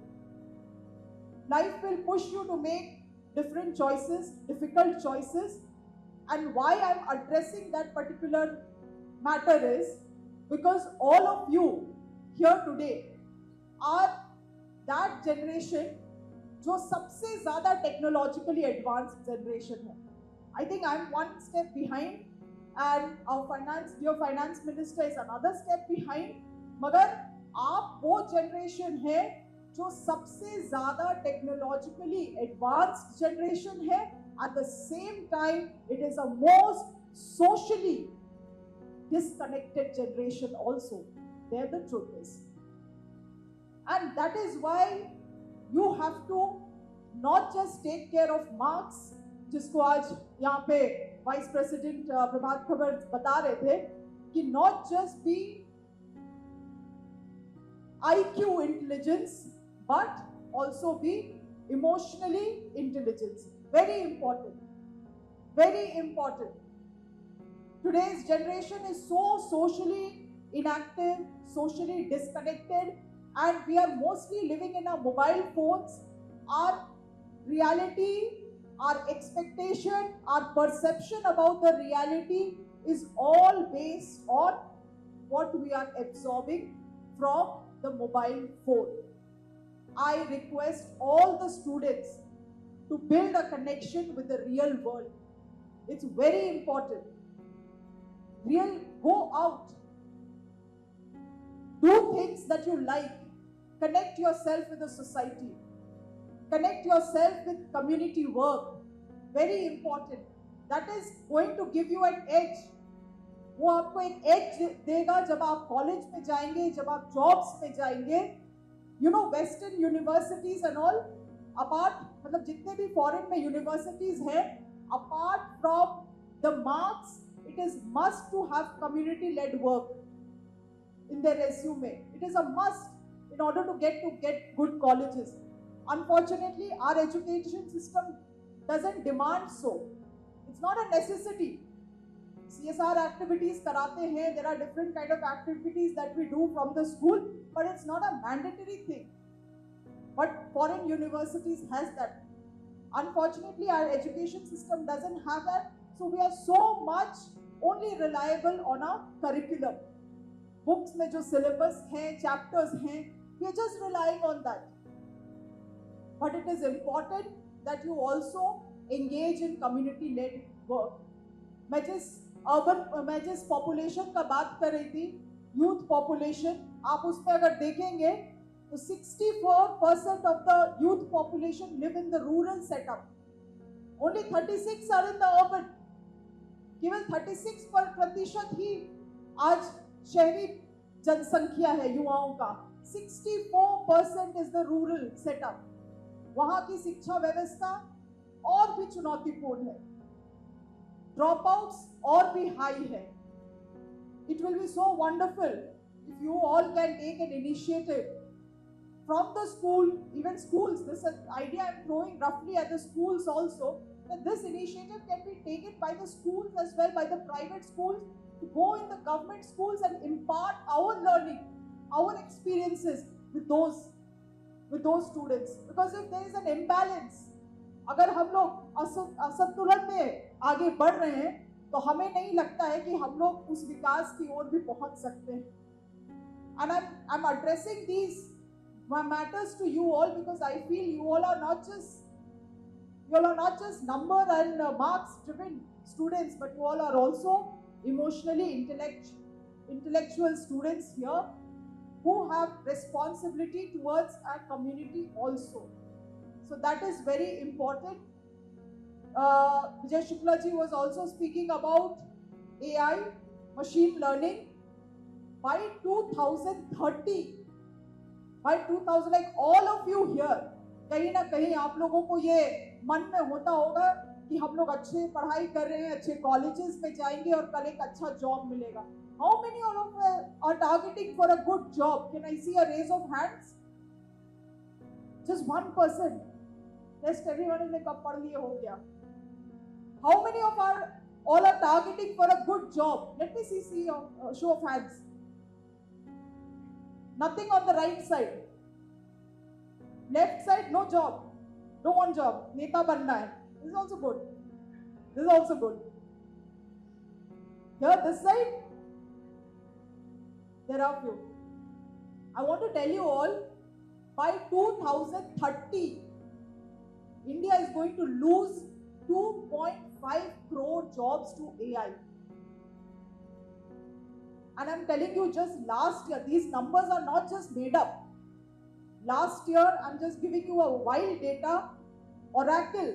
Life will push you to make different choices, difficult choices, and why I'm addressing that particular matter is because all of you here today are that generation जो सबसे ज़्यादा technologically advanced generation है. I think I'm one step behind, and our dear finance minister is another step behind. मगर आप वो generation है जो सबसे ज़्यादा technologically advanced generation है. At the same time, it is a most socially disconnected generation also. There the truth is. And that is why you have to not just take care of marks, जिसको आज यहाँ पे vice president Prabhat खबर बता रहे थे कि not just be IQ intelligence, but also be emotionally intelligence. Very important. Very important. Today's generation is so socially inactive, socially disconnected, and we are mostly living in our mobile phones. Our reality, our expectation, our perception about the reality is all based on what we are absorbing from the mobile phone. I request all the students to build a connection with the real world. It's very important. Go out. Do things that you like. Connect yourself with the society. Connect yourself with community work. Very important. That is going to give you an edge. वो आपको एक edge देगा जब आप college में जाएंगे, जब आप जॉब्स में जाएंगे. You know, Western universities and all, apart, मतलब जितने भी foreign में universities हैं, apart from the marks, it is must to have community-led work in their resume. It is a must in order to get good colleges. Unfortunately, our education system doesn't demand so. It's not a necessity. CSR activities karate hain, there are different kind of activities that we do from the school, but it's not a mandatory thing. But foreign universities has that. Unfortunately, our education system doesn't have that, so we are so much only reliable on our curriculum. Books में जो syllabus हैं, chapters हैं, we are just relying on that. But it is important that you also engage in community-led work. मैं जिस population का बात कर रही थी, youth population, आप उसमें अगर देखेंगे तो 64% of the youth population live in the rural setup. Only 36 are in the urban. केवल 36% ही आज शहरी जनसंख्या है युवाओं का. 64% is the rural setup. वहाँ की शिक्षा व्यवस्था और भी चुनौतीपूर्ण है. Dropouts और भी high है. It will be so wonderful if you all can take an initiative from the school, even schools. This idea I'm throwing roughly at the schools also, that this initiative can be taken by the schools as well, by the private schools, to go in the government schools and impart our learning, our experiences with those students. Because if there is an imbalance, अगर हम लोग असंतुलन में आगे बढ़ रहे हैं, तो हमें नहीं लगता है कि हम लोग उस विकास की ओर भी पहुंच सकते हैं. And I'm addressing these matters to you all because I feel you all are not just number and marks driven students, but you all are also emotionally intellectual students here who have responsibility towards our community also. So that is very important. Vijay Shukla ji was also speaking about AI, machine learning. By 2030, like all of you here, कहीं ना कहीं आप लोगों को ये मन में होता होगा कि हम लोग अच्छे पढ़ाई कर रहे हैं, अच्छे कॉलेजेस में जाएंगे और कल एक अच्छा जॉब मिलेगा. How many of you are targeting for a good job? Can I see a raise of hands? Just 1%. Rest everyone in the cup पढ़ लिए हो गया. How many of all are targeting for a good job. Let me see a show of hands. Nothing on the right side. Left side, no job. No one job. Neta banna hai. This is also good. This is also good. Here, this side, there are few. I want to tell you all, by 2030, India is going to lose 2.5 crore jobs to AI. And I'm telling you, just last year, these numbers are not just made up. Last year, I'm just giving you a wild data. Oracle.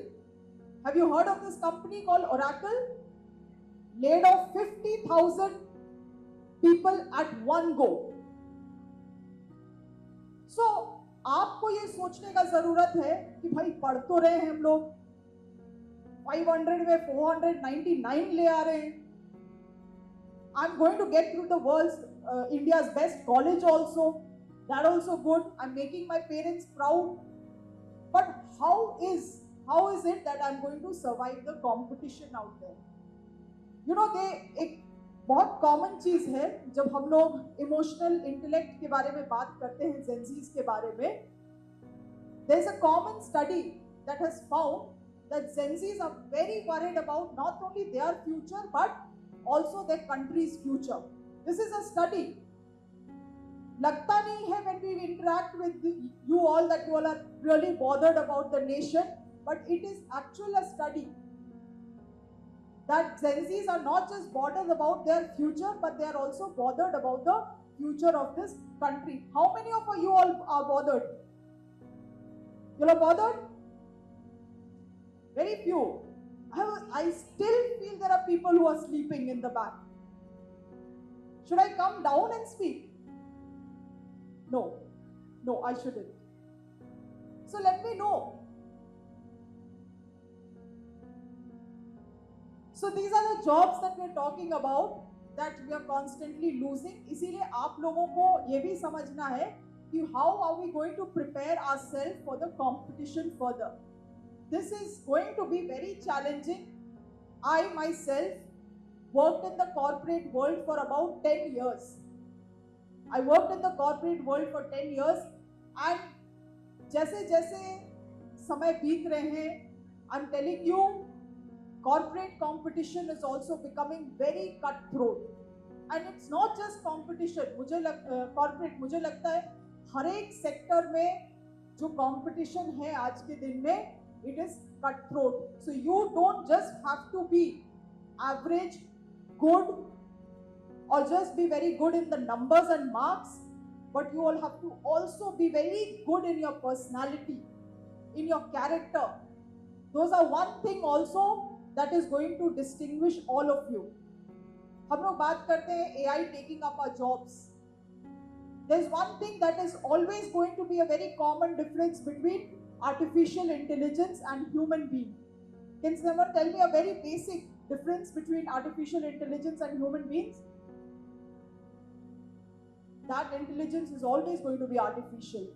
Have you heard of this company called Oracle? Laid off 50,000 people at one go. So, आपको ये सोचने का जरूरत है कि भाई पढ़ तो रहे हैं हम लोग, 500 में 499 ले आ रहे हैं. I'm going to get through the world's India's best college also. That also good. I'm making my parents proud. But how is it that I'm going to survive the competition out there? You know, एक बहुत common चीज है जब हम लोग emotional intellect के बारे में बात करते हैं, जेंजीज के बारे में. There is a common study that has found that Gen Zs are very worried about not only their future but also their country's future. This is a study. लगता नहीं है when we interact with you all that you all are really bothered about the nation, but it is actually a study that Gen Zs are not just bothered about their future, but they are also bothered about the future of this country. How many of you all are bothered? You are bothered? Very few. I still feel there are people who are sleeping in the back. Should I come down and speak? No, I shouldn't. So let me know. So these are the jobs that we are talking about that we are constantly losing. इसीलिए आप लोगों को ये भी समझना है कि how are we going to prepare ourselves for the competition further. This is going to be very challenging. I myself worked in the corporate world for about 10 years. I worked in the corporate world for 10 years and जैसे जैसे समय बीत रहे हैं, I'm telling you, corporate competition is also becoming very cutthroat. And it's not just competition. मुझे लगता है हर एक सेक्टर में जो competition है आज के दिन में, it is cutthroat. So you don't just have to be average, good, or just be very good in the numbers and marks, but you all have to also be very good in your personality, in your character. Those are one thing also that is going to distinguish all of you. हम लोग बात करते हैं AI taking up our jobs. There's one thing that is always going to be a very common difference between artificial intelligence and human being. Can someone tell me a very basic difference between artificial intelligence and human beings? That intelligence is always going to be artificial.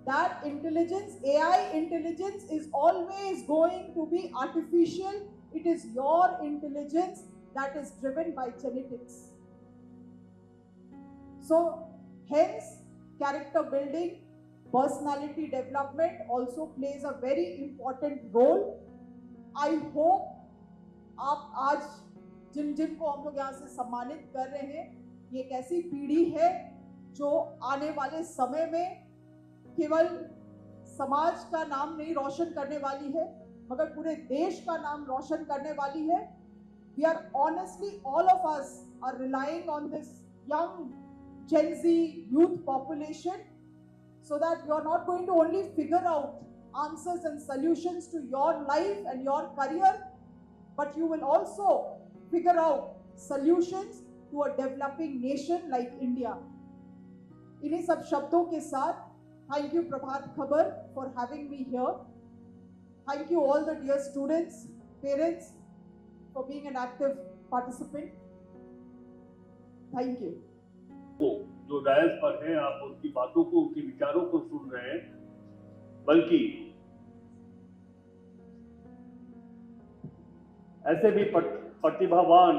That intelligence, AI intelligence, is always going to be artificial. It is your intelligence that is driven by genetics. So, hence, character building, personality development also plays a very important role. I hope आप आज जिनको हम लोग यहाँ से सम्मानित कर रहे हैं, ये एक ऐसी पीढ़ी है जो आने वाले समय में केवल समाज का नाम नहीं रोशन करने वाली है, मगर पूरे देश का नाम रोशन करने वाली है. We are honestly, all of us are relying on this young Gen Z youth population so that you are not going to only figure out answers and solutions to your life and your career, but you will also figure out solutions to a developing nation like India. इन्हीं सब शब्दों के साथ, thank you Prabhat Khabar for having me here. Thank you all the dear students, parents for being an active participant. Thank you. जो DISE पर हैं, आप उनकी बातों को, उनके विचारों को सुन रहे हैं, बल्कि ऐसे भी प्रतिभावान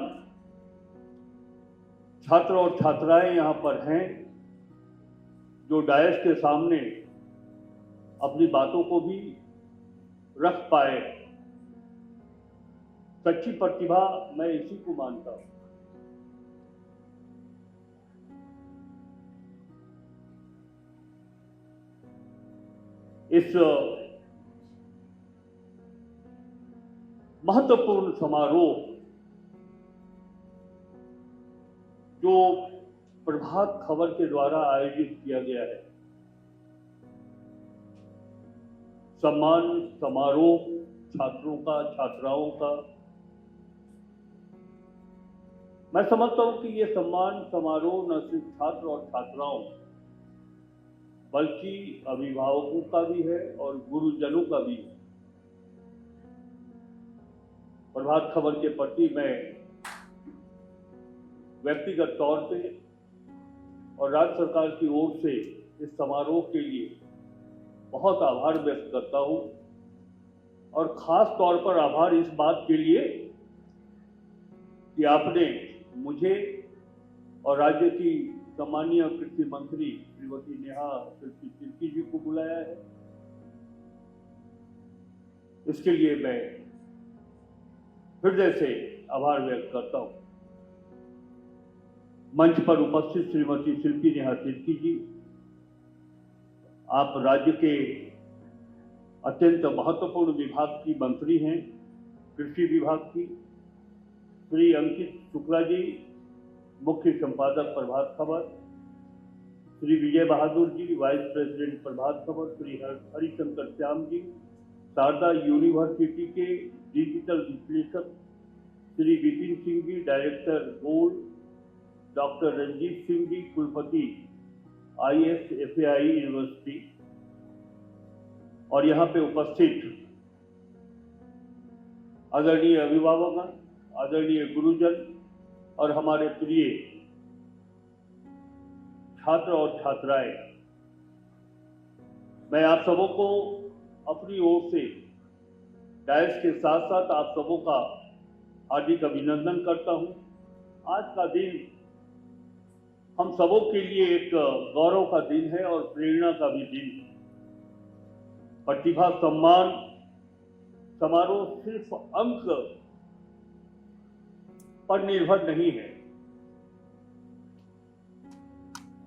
छात्र और छात्राएं यहाँ पर हैं जो डायस के सामने अपनी बातों को भी रख पाए। सच्ची प्रतिभा मैं इसी को मानता हूं। इस महत्वपूर्ण समारोह जो प्रभात खबर के द्वारा आयोजित किया गया है, सम्मान समारोह छात्रों का, छात्राओं का, मैं समझता हूं कि ये सम्मान समारोह न सिर्फ छात्र और छात्राओं बल्कि अभिभावकों का भी है और गुरुजनों का भी है। प्रभात खबर के प्रति मैं व्यक्तिगत तौर पे और राज्य सरकार की ओर से इस समारोह के लिए बहुत आभार व्यक्त करता हूं और खास तौर पर आभार इस बात के लिए कि आपने मुझे और राज्य की सम्मानीय कृषि मंत्री श्रीमती नेहा तिर्की जी को बुलाया है। इसके लिए मैं हृदय से आभार व्यक्त करता हूं। मंच पर उपस्थित श्रीमती शिल्पी नेहा तिर्की जी, आप राज्य के अत्यंत महत्वपूर्ण विभाग की मंत्री हैं, कृषि विभाग की। श्री अंकित शुक्ला जी, मुख्य संपादक Prabhat Khabar. Shri Vijay Bahadur ji, vice president Prabhat Khabar. Shri Harishankar Shyam ji, Sharda university के डिजिटल विश्लेषक। Shri Vipin Singh ji, director gold. Doctor Ranjit Singh ji, कुलपति ISFAI यूनिवर्सिटी। और यहाँ पे उपस्थित आदरणीय अभिभावक, आदरणीय गुरुजन और हमारे प्रिय छात्र और छात्राएं, मैं आप सबों को अपनी ओर से डायस के साथ साथ आप सबों का हार्दिक अभिनंदन करता हूं। आज का दिन हम सबों के लिए एक गौरव का दिन है और प्रेरणा का भी दिन है। प्रतिभा सम्मान समारोह सिर्फ अंक पर निर्भर नहीं है।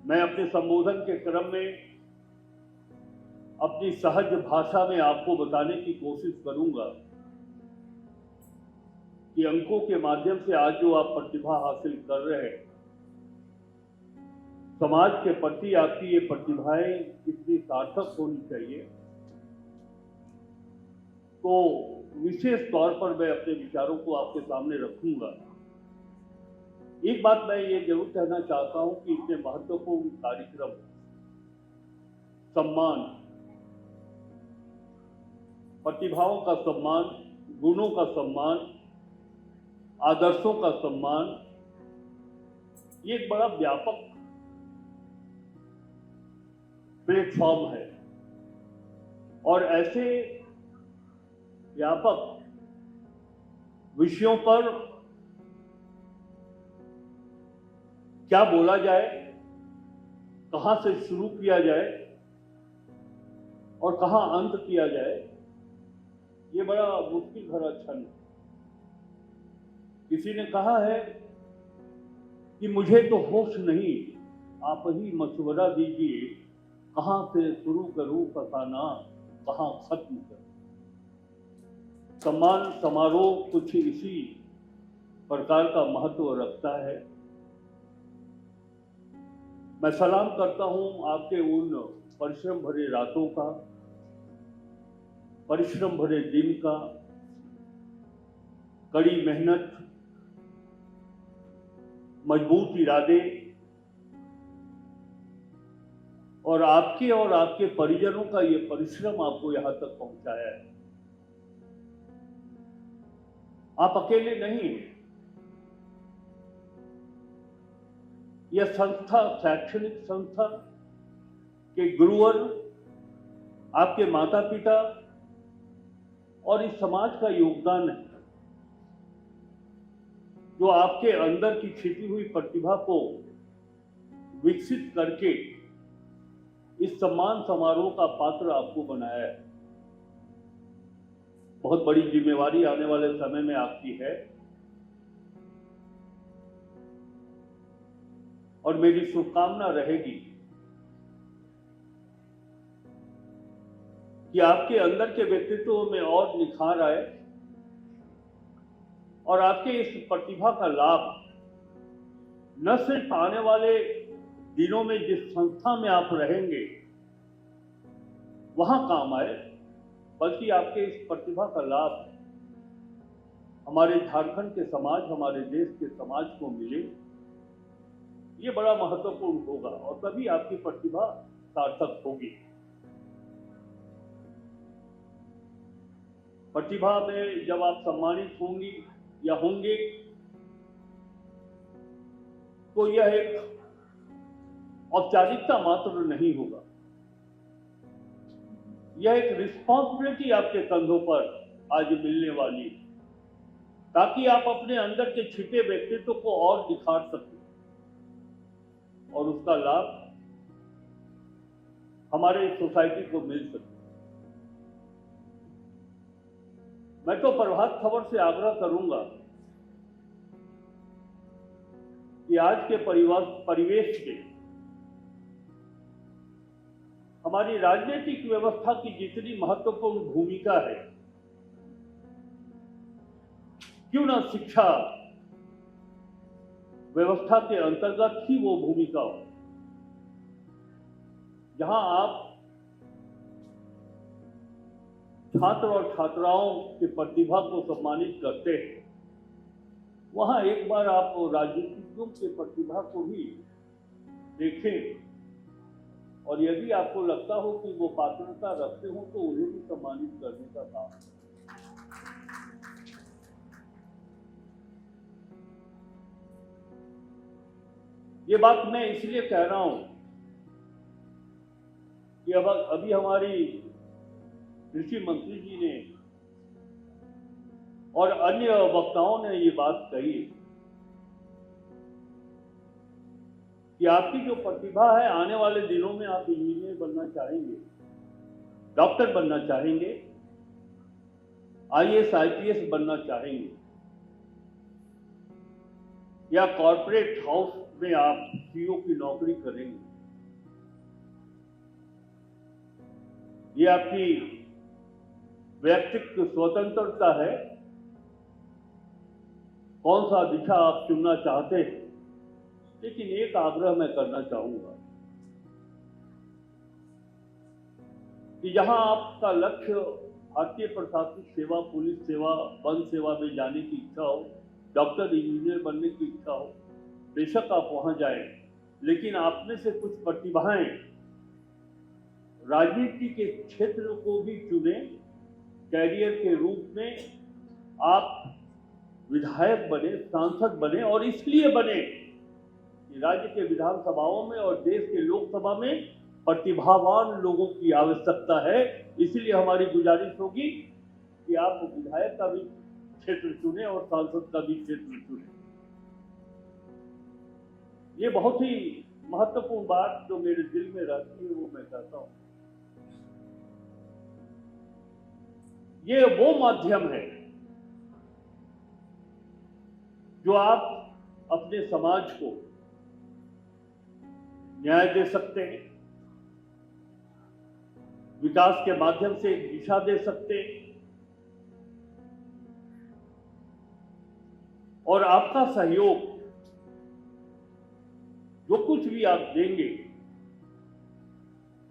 मैं अपने संबोधन के क्रम में अपनी सहज भाषा में आपको बताने की कोशिश करूंगा कि अंकों के माध्यम से आज जो आप प्रतिभा हासिल कर रहे हैं, समाज के प्रति आपकी ये प्रतिभाएं कितनी सार्थक होनी चाहिए, तो विशेष तौर पर मैं अपने विचारों को आपके सामने रखूंगा। एक बात मैं ये जरूर कहना चाहता हूं कि इतने महत्वपूर्ण कार्यक्रम, सम्मान, प्रतिभाओं का सम्मान, गुणों का सम्मान, आदर्शों का सम्मान, ये एक बड़ा व्यापक प्लेटफॉर्म है और ऐसे व्यापक विषयों पर क्या बोला जाए, कहां से शुरू किया जाए और कहां अंत किया जाए, ये बड़ा मुश्किल भरा क्षण है। किसी ने कहा है कि मुझे तो होश नहीं, आप ही मशवरा दीजिए, कहां से शुरू करूं फसाना, कहां खत्म करूं। सम्मान समारोह कुछ इसी प्रकार का महत्व रखता है। मैं सलाम करता हूं आपके उन परिश्रम भरे रातों का, परिश्रम भरे दिन का, कड़ी मेहनत, मजबूत इरादे और आपके परिजनों का ये परिश्रम आपको यहां तक पहुंचाया है। आप अकेले नहीं हैं। यह संस्था, शैक्षणिक संस्था के गुरुवर, आपके माता पिता और इस समाज का योगदान है। जो आपके अंदर की छिपी हुई प्रतिभा को विकसित करके इस सम्मान समारोह का पात्र आपको बनाया है। बहुत बड़ी जिम्मेवारी आने वाले समय में आपकी है और मेरी शुभकामना रहेगी कि आपके अंदर के व्यक्तित्व में और निखार आए और आपके इस प्रतिभा का लाभ न सिर्फ आने वाले दिनों में जिस संस्था में आप रहेंगे वहां काम आए, बल्कि आपके इस प्रतिभा का लाभ हमारे झारखंड के समाज, हमारे देश के समाज को मिले। ये बड़ा महत्वपूर्ण होगा और तभी आपकी प्रतिभा सार्थक होगी। प्रतिभा में जब आप सम्मानित होंगी या होंगे तो यह एक औपचारिकता मात्र नहीं होगा, यह एक रिस्पॉन्सिबिलिटी आपके कंधों पर आज मिलने वाली है, ताकि आप अपने अंदर के छिपे व्यक्तित्व को और निखार सकें और उसका लाभ हमारे सोसाइटी को मिल सके। मैं तो प्रभात खबर से आग्रह करूंगा कि आज के परिवेश में हमारी राजनीतिक व्यवस्था की जितनी महत्वपूर्ण भूमिका है, क्यों ना शिक्षा व्यवस्था के अंतर्गत ही वो भूमिका हो, जहां आप छात्र और छात्राओं की प्रतिभा को सम्मानित करते हैं, वहां एक बार आप राजनीतिज्ञों की प्रतिभा को भी देखें और यदि आपको लगता हो कि वो पात्रता रखते हो तो उन्हें भी सम्मानित करने का काम है। ये बात मैं इसलिए कह रहा हूं कि अभी हमारी कृषि मंत्री जी ने और अन्य वक्ताओं ने ये बात कही कि आपकी जो प्रतिभा है, आने वाले दिनों में आप इंजीनियर बनना चाहेंगे, डॉक्टर बनना चाहेंगे, आईएएस आईपीएस बनना चाहेंगे या कॉर्पोरेट हाउस में आप सीईओ की नौकरी करेंगे। ये आपकी व्यक्तित्व स्वतंत्रता है, कौन सा दिशा आप चुनना चाहते हैं। लेकिन एक आग्रह मैं करना चाहूंगा कि जहां आपका लक्ष्य भारतीय प्रशासनिक सेवा, पुलिस सेवा, वन सेवा में जाने की इच्छा हो, डॉक्टर इंजीनियर बनने की इच्छा हो, बेशक आप वहां जाएं, लेकिन आप में से कुछ प्रतिभाएं राजनीति के क्षेत्र को भी चुने, कैरियर के रूप में आप विधायक बने, सांसद बने, और इसलिए बने कि राज्य के विधानसभाओं में और देश के लोकसभा में प्रतिभावान लोगों की आवश्यकता है। इसलिए हमारी गुजारिश होगी कि आप विधायक का भी क्षेत्र चुने और सांसद का भी क्षेत्र चुने। ये बहुत ही महत्वपूर्ण बात जो मेरे दिल में रहती है वो मैं कहता हूं। ये वो माध्यम है जो आप अपने समाज को न्याय दे सकते हैं, विकास के माध्यम से एक दिशा दे सकते हैं, और आपका सहयोग जो कुछ भी आप देंगे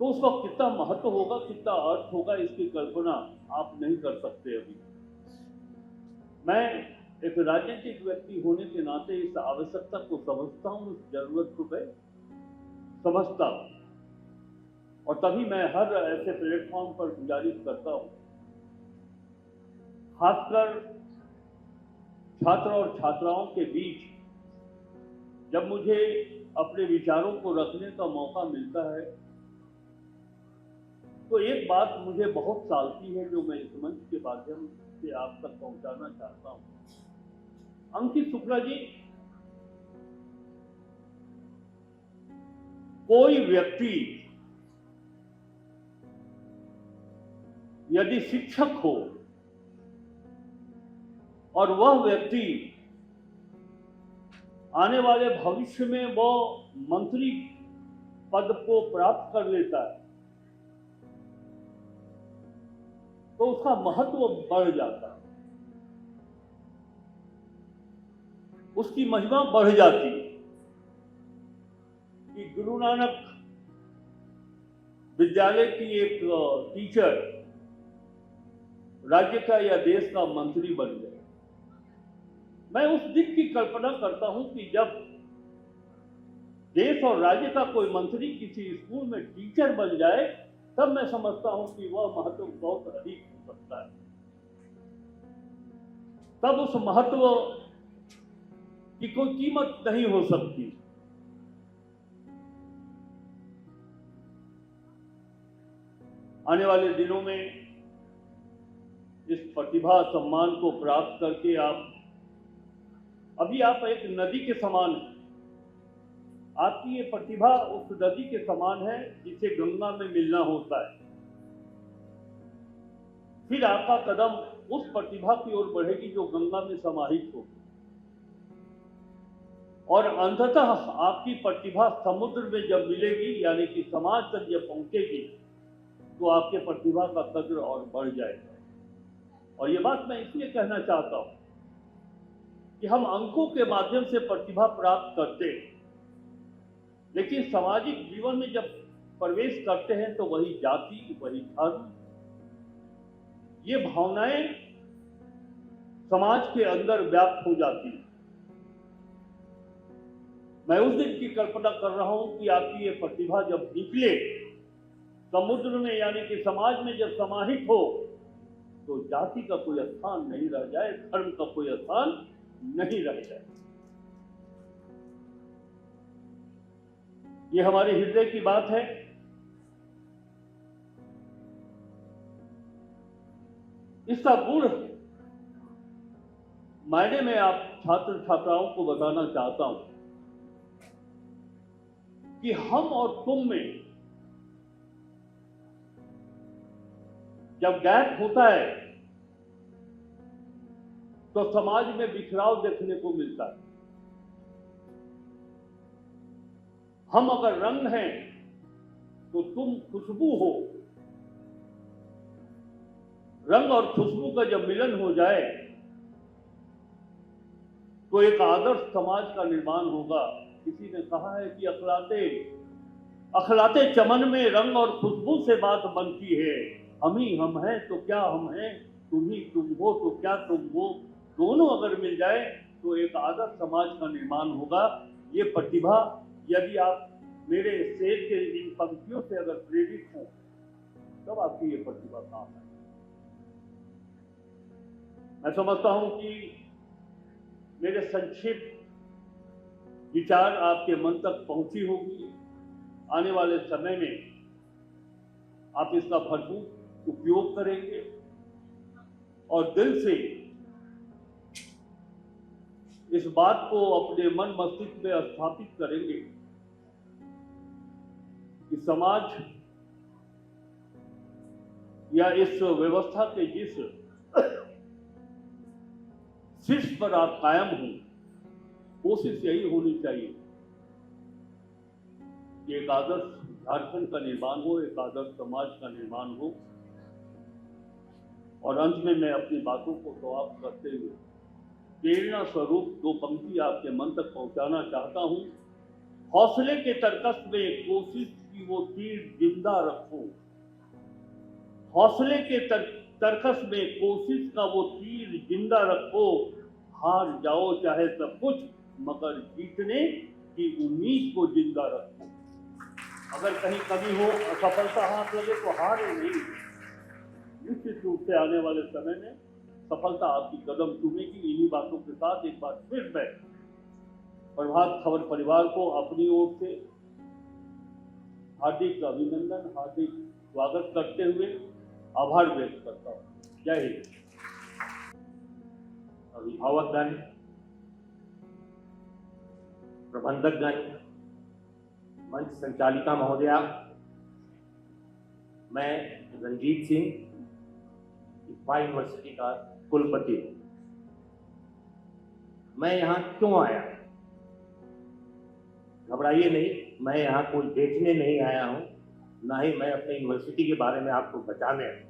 तो उसका कितना महत्व होगा, कितना अर्थ होगा, इसकी कल्पना आप नहीं कर सकते। अभी मैं एक राजनीतिक व्यक्ति होने के नाते इस आवश्यकता को समझता हूं, इस जरूरत को मैं समझता हूं, और तभी मैं हर ऐसे प्लेटफॉर्म पर गुजारिश करता हूं, खासकर छात्र और छात्राओं के बीच जब मुझे अपने विचारों को रखने का मौका मिलता है तो एक बात मुझे बहुत सालती है जो मैं इस मंच के माध्यम से आप तक पहुंचाना चाहता हूं। अंकित शुक्ला जी, कोई व्यक्ति यदि शिक्षक हो और वह व्यक्ति आने वाले भविष्य में वो मंत्री पद को प्राप्त कर लेता है तो उसका महत्व बढ़ जाता है, उसकी महिमा बढ़ जाती है कि गुरु नानक विद्यालय की एक टीचर राज्य का या देश का मंत्री बन गए। मैं उस दिन की कल्पना करता हूं कि जब देश और राज्य का कोई मंत्री किसी स्कूल में टीचर बन जाए, तब मैं समझता हूं कि वह महत्व बहुत अधिक हो सकता है। तब उस महत्व की कोई कीमत नहीं हो सकती। आने वाले दिनों में इस प्रतिभा सम्मान को प्राप्त करके आप एक नदी के समान हैं। आपकी ये प्रतिभा उस नदी के समान है जिसे गंगा में मिलना होता है। फिर आपका कदम उस प्रतिभा की ओर बढ़ेगी जो गंगा में समाहित हो, और अंततः आपकी प्रतिभा समुद्र में जब मिलेगी, यानी कि समाज तक जब पहुंचेगी, तो आपके प्रतिभा का कद्र और बढ़ जाएगा। और ये बात मैं इसलिए कहना चाहता हूं कि हम अंकों के माध्यम से प्रतिभा प्राप्त करते हैं, लेकिन सामाजिक जीवन में जब प्रवेश करते हैं तो वही जाति, वही धर्म, ये भावनाएं समाज के अंदर व्याप्त हो जाती हैं। मैं उस दिन की कल्पना कर रहा हूं कि आपकी ये प्रतिभा जब निकले समुद्र में, यानी कि समाज में जब समाहित हो, तो जाति का कोई स्थान नहीं रह जाए, धर्म का कोई स्थान नहीं रह जाए। ये हमारे हृदय की बात है। इसका गुण मायने में आप छात्र छात्राओं को बताना चाहता हूं कि हम और तुम में जब गैप होता है तो समाज में बिखराव देखने को मिलता है। हम अगर रंग हैं तो तुम खुशबू हो। रंग और खुशबू का जब मिलन हो जाए तो एक आदर्श समाज का निर्माण होगा। किसी ने कहा है कि अखलाते चमन में रंग और खुशबू से बात बनती है। हम ही हम हैं तो क्या हम हैं, तुम ही तुम हो तो क्या तुम हो। दोनों अगर मिल जाए तो एक आदर्श समाज का निर्माण होगा। ये प्रतिभा, यदि आप मेरे शेर के इन पंक्तियों से अगर प्रेरित हो, तब आपकी ये प्रतिभा काम है। मैं समझता हूं कि मेरे संक्षिप्त विचार आपके मन तक पहुंची होगी। आने वाले समय में आप इसका भरपूर उपयोग करेंगे और दिल से इस बात को अपने मन मस्तिष्क में स्थापित करेंगे कि समाज या इस व्यवस्था के जिस शीर्ष पर आप कायम हो, कोशिश यही होनी चाहिए कि एक आदर्श झारखंड का निर्माण हो, एक आदर्श समाज का निर्माण हो। और अंत में मैं अपनी बातों को समाप्त करते हुए प्रेरणा स्वरूप दो पंक्ति आपके मन तक पहुंचाना चाहता हूं। हौसले के तरकस में कोशिश की वो तीर जिंदा रखो। हौसले के तरकस में कोशिश का वो तीर जिंदा रखो। हार जाओ चाहे सब कुछ, मगर जीतने की उम्मीद को जिंदा रखो। अगर कहीं कमी हो, असफलता हाथ लगे तो हारे नहीं। निश्चित रूप से आने वाले समय में सफलता आपकी कदम चूमेगी। इन्हीं बातों के साथ एक बार फिर मैं प्रभात खबर परिवार को अपनी ओर से हार्दिक अभिनंदन, हार्दिक स्वागत करते हुए आभार व्यक्त करता हूँ। जय हिंद। अभिभावकगण, प्रबंधकगण, मंच संचालिका महोदया, मैं रंजीत सिंह इक्बा यूनिवर्सिटी का कुलपति हूँ। मैं यहाँ क्यों आया? घबराइए नहीं, मैं यहाँ कोई बेचने नहीं आया हूँ, ना ही मैं अपने यूनिवर्सिटी के बारे में आपको बताने आया।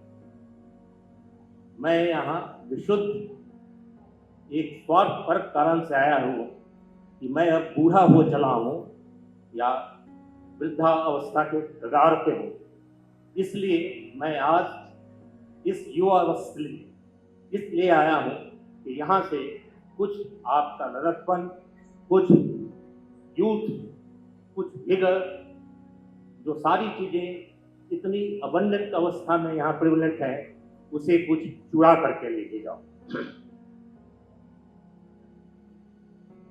मैं यहाँ विशुद्ध एक स्वार्थपरक कारण से आया हूँ कि मैं अब बूढ़ा हो चला हूँ या वृद्धा अवस्था के कगार पे हूँ, इसलिए मैं आज इस युवा अवस्था इसलिए आया हूँ कि यहाँ से कुछ आपका लड़कपन, कुछ यूथ, कुछ विगर, जो सारी चीज़ें इतनी अबंडेंट अवस्था में यहाँ प्रिवलेंट है, उसे कुछ चुरा करके लेके जाओ।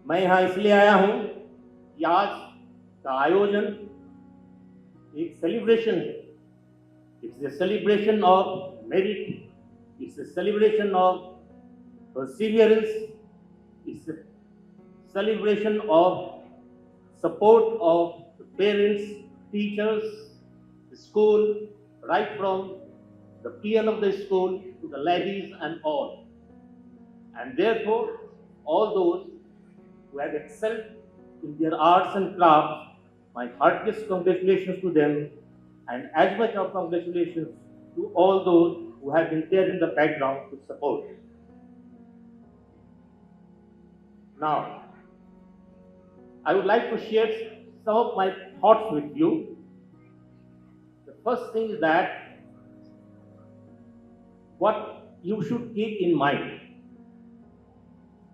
मैं यहाँ इसलिए आया हूँ कि आज का आयोजन एक सेलिब्रेशन है। It's a celebration of merit, it's a celebration of Perseverance, it's a celebration of support of the parents, teachers, the school, right from the peon of the school to the ladies and all. And therefore, all those who have excelled in their arts and crafts, my heartiest congratulations to them, and as much of congratulations to all those who have been there in the background to support. Now, I would like to share some of my thoughts with you. The first thing is that what you should keep in mind.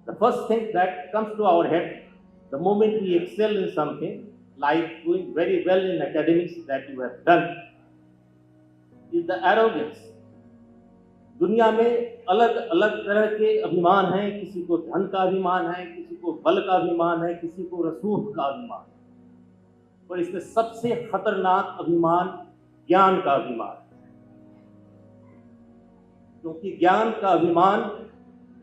The first thing that comes to our head the moment we excel in something, like doing very well in academics that you have done, is the arrogance. दुनिया में अलग अलग तरह के अभिमान हैं, किसी को धन का अभिमान है, किसी को बल का अभिमान है, किसी को रसूख का अभिमान, पर इसमें सबसे खतरनाक अभिमान ज्ञान का अभिमान, क्योंकि ज्ञान का अभिमान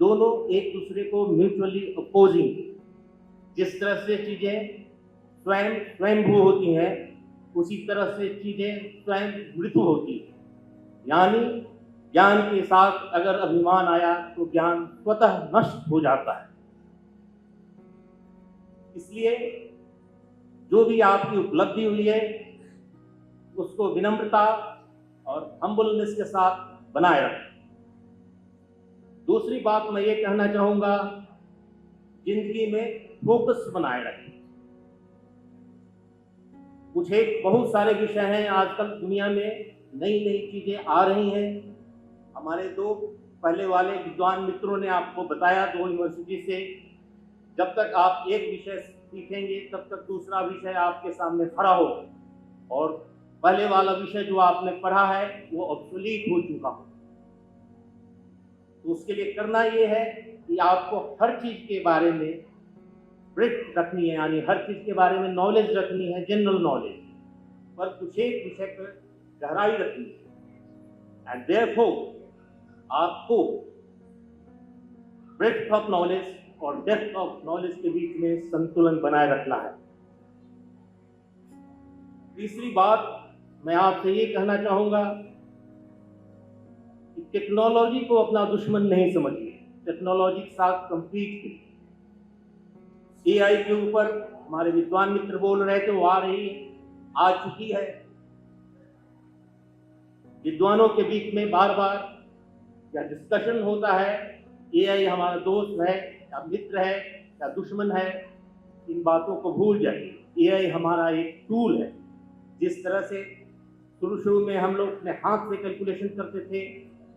दोनों एक दूसरे को म्यूचुअली अपोजिंग, जिस तरह से चीजें स्वयंभू होती हैं, उसी तरह से चीजें स्वयं मृत्यु होती है। यानी ज्ञान के साथ अगर अभिमान आया तो ज्ञान स्वतः नष्ट हो जाता है। इसलिए जो भी आपकी उपलब्धि हुई है उसको विनम्रता और हम्बलनेस के साथ बनाए रखें। दूसरी बात मैं ये कहना चाहूंगा, जिंदगी में फोकस बनाए रखें। कुछ एक बहुत सारे विषय हैं, आजकल दुनिया में नई नई चीजें आ रही हैं। हमारे दो पहले वाले विद्वान मित्रों ने आपको बताया, दो यूनिवर्सिटी से, जब तक आप एक विषय सीखेंगे तब तक दूसरा विषय आपके सामने खड़ा हो, और पहले वाला विषय जो आपने पढ़ा है वो ऑब्सोलीट हो चुका हो। तो उसके लिए करना ये है कि आपको हर चीज के बारे में ब्रेथ रखनी है, यानी हर चीज के बारे में नॉलेज रखनी है, जनरल नॉलेज, पर कुछ एक विषय पर गहराई रखनी है। एंड देयरफॉर आपको ब्रेथ ऑफ नॉलेज और डेप्थ ऑफ नॉलेज के बीच में संतुलन बनाए रखना है। तीसरी बात मैं आपसे ये कहना चाहूंगा कि टेक्नोलॉजी को अपना दुश्मन नहीं समझिए, टेक्नोलॉजी के साथ कंपीट कीजिए। एआई के ऊपर हमारे विद्वान मित्र बोल रहे थे, वो आ रही है, आ चुकी है। विद्वानों के बीच में बार बार या डिस्कशन होता है, एआई हमारा दोस्त है या मित्र है या दुश्मन है, इन बातों को भूल जाइए। एआई हमारा एक टूल है। जिस तरह से शुरू में हम लोग अपने हाथ से कैलकुलेशन करते थे,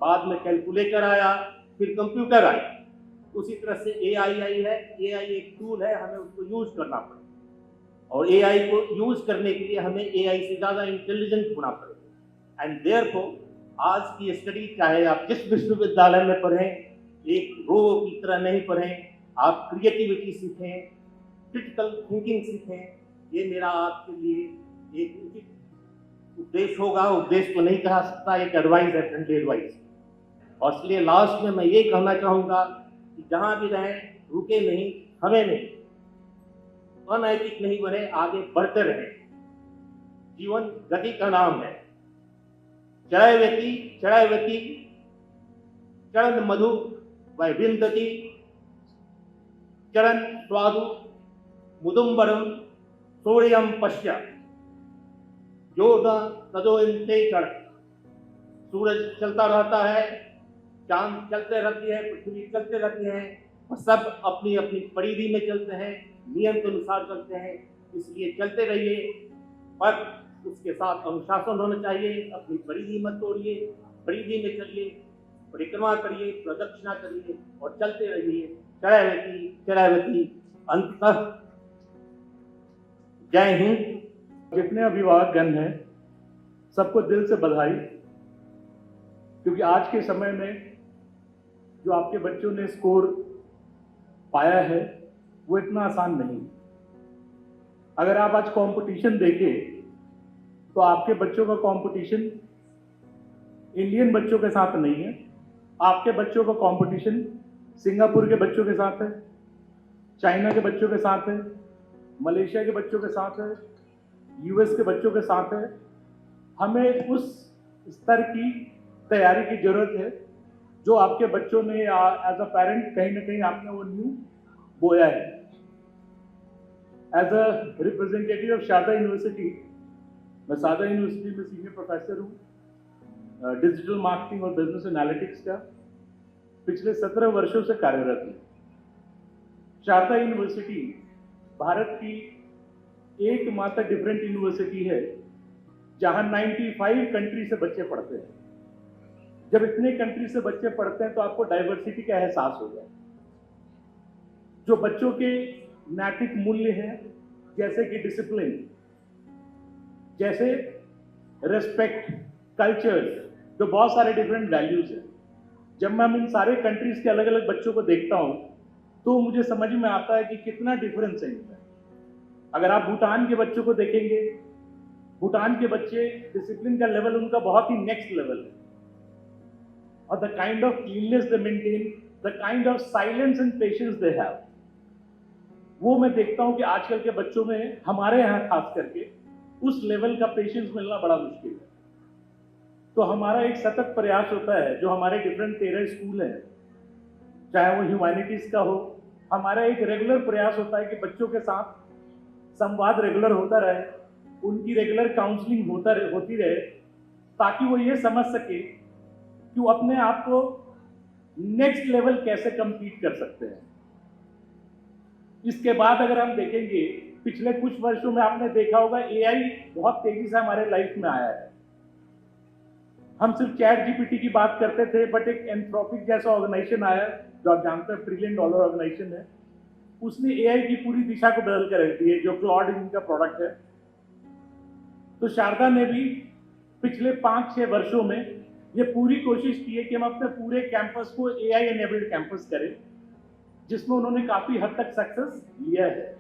बाद में कैलकुलेटर आया, फिर कंप्यूटर आया, उसी तरह से एआई आई है। एआई एक टूल है, हमें उसको यूज करना पड़ेगा, और एआई को यूज करने के लिए हमें एआई से ज़्यादा इंटेलिजेंट होना पड़ेगा। एंड देयरफॉर आज की स्टडी, चाहे आप जिस विश्वविद्यालय में पढ़ें, एक रोबो की तरह नहीं पढ़ें, आप क्रिएटिविटी सीखें, क्रिटिकल थिंकिंग सीखें। ये मेरा आपके लिए एक उचित उपदेश होगा। उपदेश को नहीं कहा सकता, एक एडवाइस है, फ्रेंडली एडवाइस। और इसलिए लास्ट में मैं ये कहना चाहूँगा कि जहाँ भी रहें रुके नहीं, हमें नहीं, अनैतिक नहीं बने, आगे बढ़ते रहे। जीवन गति का नाम है। चरैवेति चरैवेति चरण मधु वैविन्दति चरण स्वादु मुदुम्बरम सूर्यम पश्य जो न तदोयन्ते चढ़। सूरज चलता रहता है, चांद चलते रहती है, पृथ्वी चलते रहती है, और सब अपनी अपनी परिधि में चलते हैं, नियम के अनुसार चलते हैं। इसलिए चलते रहिए, पर उसके साथ अनुशासन होना चाहिए। अपनी परिधि मत तोड़िए, परिधि में चलिए, परिक्रमा करिए, प्रदक्षिणा करिए और चलते रहिए। चरैवेति चरैवेति अंततः। जय हिंद। जितने अभिभावकगण हैं सबको दिल से बधाई, क्योंकि आज के समय में जो आपके बच्चों ने स्कोर पाया है वो इतना आसान नहीं। अगर आप आज कंपटीशन देखें तो आपके बच्चों का कंपटीशन इंडियन बच्चों के साथ नहीं है। आपके बच्चों का कंपटीशन सिंगापुर के बच्चों के साथ है, चाइना के बच्चों के साथ है, मलेशिया के बच्चों के साथ है, यूएस के बच्चों के साथ है। हमें उस स्तर की तैयारी की जरूरत है जो आपके बच्चों ने एज अ पेरेंट कहीं ना कहीं आपने वो न्यू बोया है। As a representative of Sharda university, मैं शारदा यूनिवर्सिटी में सीनियर प्रोफेसर हूँ डिजिटल मार्केटिंग और बिजनेस एनालिटिक्स का। पिछले 17 वर्षों से कार्यरत हूँ। शारदा यूनिवर्सिटी भारत की एकमात्र डिफरेंट यूनिवर्सिटी है जहां 95 कंट्री से बच्चे पढ़ते हैं। जब इतने कंट्री से बच्चे पढ़ते हैं तो आपको डाइवर्सिटी का एहसास हो जाए। जो बच्चों के नैतिक मूल्य हैं, जैसे कि डिसिप्लिन, जैसे रेस्पेक्ट, कल्चर, जो बहुत सारे डिफरेंट वैल्यूज हैं, जब मैं इन सारे कंट्रीज के अलग अलग बच्चों को देखता हूं तो मुझे समझ में आता है कि कितना डिफरेंस है इनमें। अगर आप भूटान के बच्चों को देखेंगे, भूटान के बच्चे डिसिप्लिन का लेवल उनका बहुत ही नेक्स्ट लेवल है, और the kind of cleanness they maintain, the kind of silence and patience they have, वो मैं देखता हूं कि आजकल के बच्चों में, हमारे यहाँ खास करके, उस लेवल का पेशेंस मिलना बड़ा मुश्किल है। तो हमारा एक सतत प्रयास होता है, जो हमारे डिफरेंट 13 स्कूल हैं, चाहे वो ह्यूमैनिटीज का हो, हमारा एक रेगुलर प्रयास होता है कि बच्चों के साथ संवाद रेगुलर होता रहे, उनकी रेगुलर काउंसलिंग होती रहे, ताकि वो ये समझ सके कि वो अपने आप को नेक्स्ट लेवल कैसे कंप्लीट कर सकते हैं। इसके बाद अगर हम देखेंगे, पिछले कुछ वर्षों में आपने देखा होगा एआई बहुत तेजी से हमारे लाइफ में आया है। हम सिर्फ चैट जीपीटी की बात करते थे, बट एक एंथ्रोपिक जैसा ऑर्गेनाइजेशन आया, जो आप जानते हैं $1 ट्रिलियन ऑर्गेनाइजेशन है, उसने एआई की पूरी दिशा को बदल कर रख दी है, जो क्लॉड इनका प्रोडक्ट है। तो शारदा ने भी पिछले 5-6 वर्षों में ये पूरी कोशिश की है कि हम अपने पूरे कैंपस को एआई एनेबल्ड कैंपस करें, जिसमें उन्होंने काफी हद तक सक्सेस लिया है।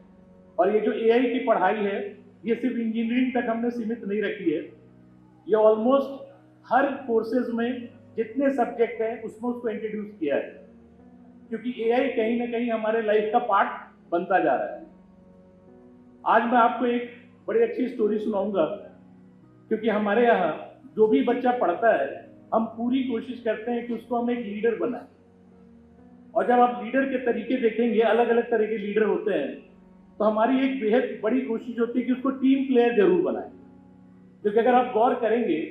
और ये जो एआई की पढ़ाई है, ये सिर्फ इंजीनियरिंग तक हमने सीमित नहीं रखी है, ये ऑलमोस्ट हर कोर्सेज में जितने सब्जेक्ट हैं उसमें उसको इंट्रोड्यूस किया है, क्योंकि एआई कहीं ना कहीं हमारे लाइफ का पार्ट बनता जा रहा है। आज मैं आपको एक बड़ी अच्छी स्टोरी सुनाऊंगा, क्योंकि हमारे यहाँ जो भी बच्चा पढ़ता है, हम पूरी कोशिश करते हैं कि उसको हम एक लीडर बनाएं। और जब आप लीडर के तरीके देखेंगे, अलग अलग तरह के लीडर होते हैं, तो हमारी एक बेहद बड़ी कोशिश होती है कि उसको टीम प्लेयर जरूर बनाएं। क्योंकि अगर आप गौर करेंगे,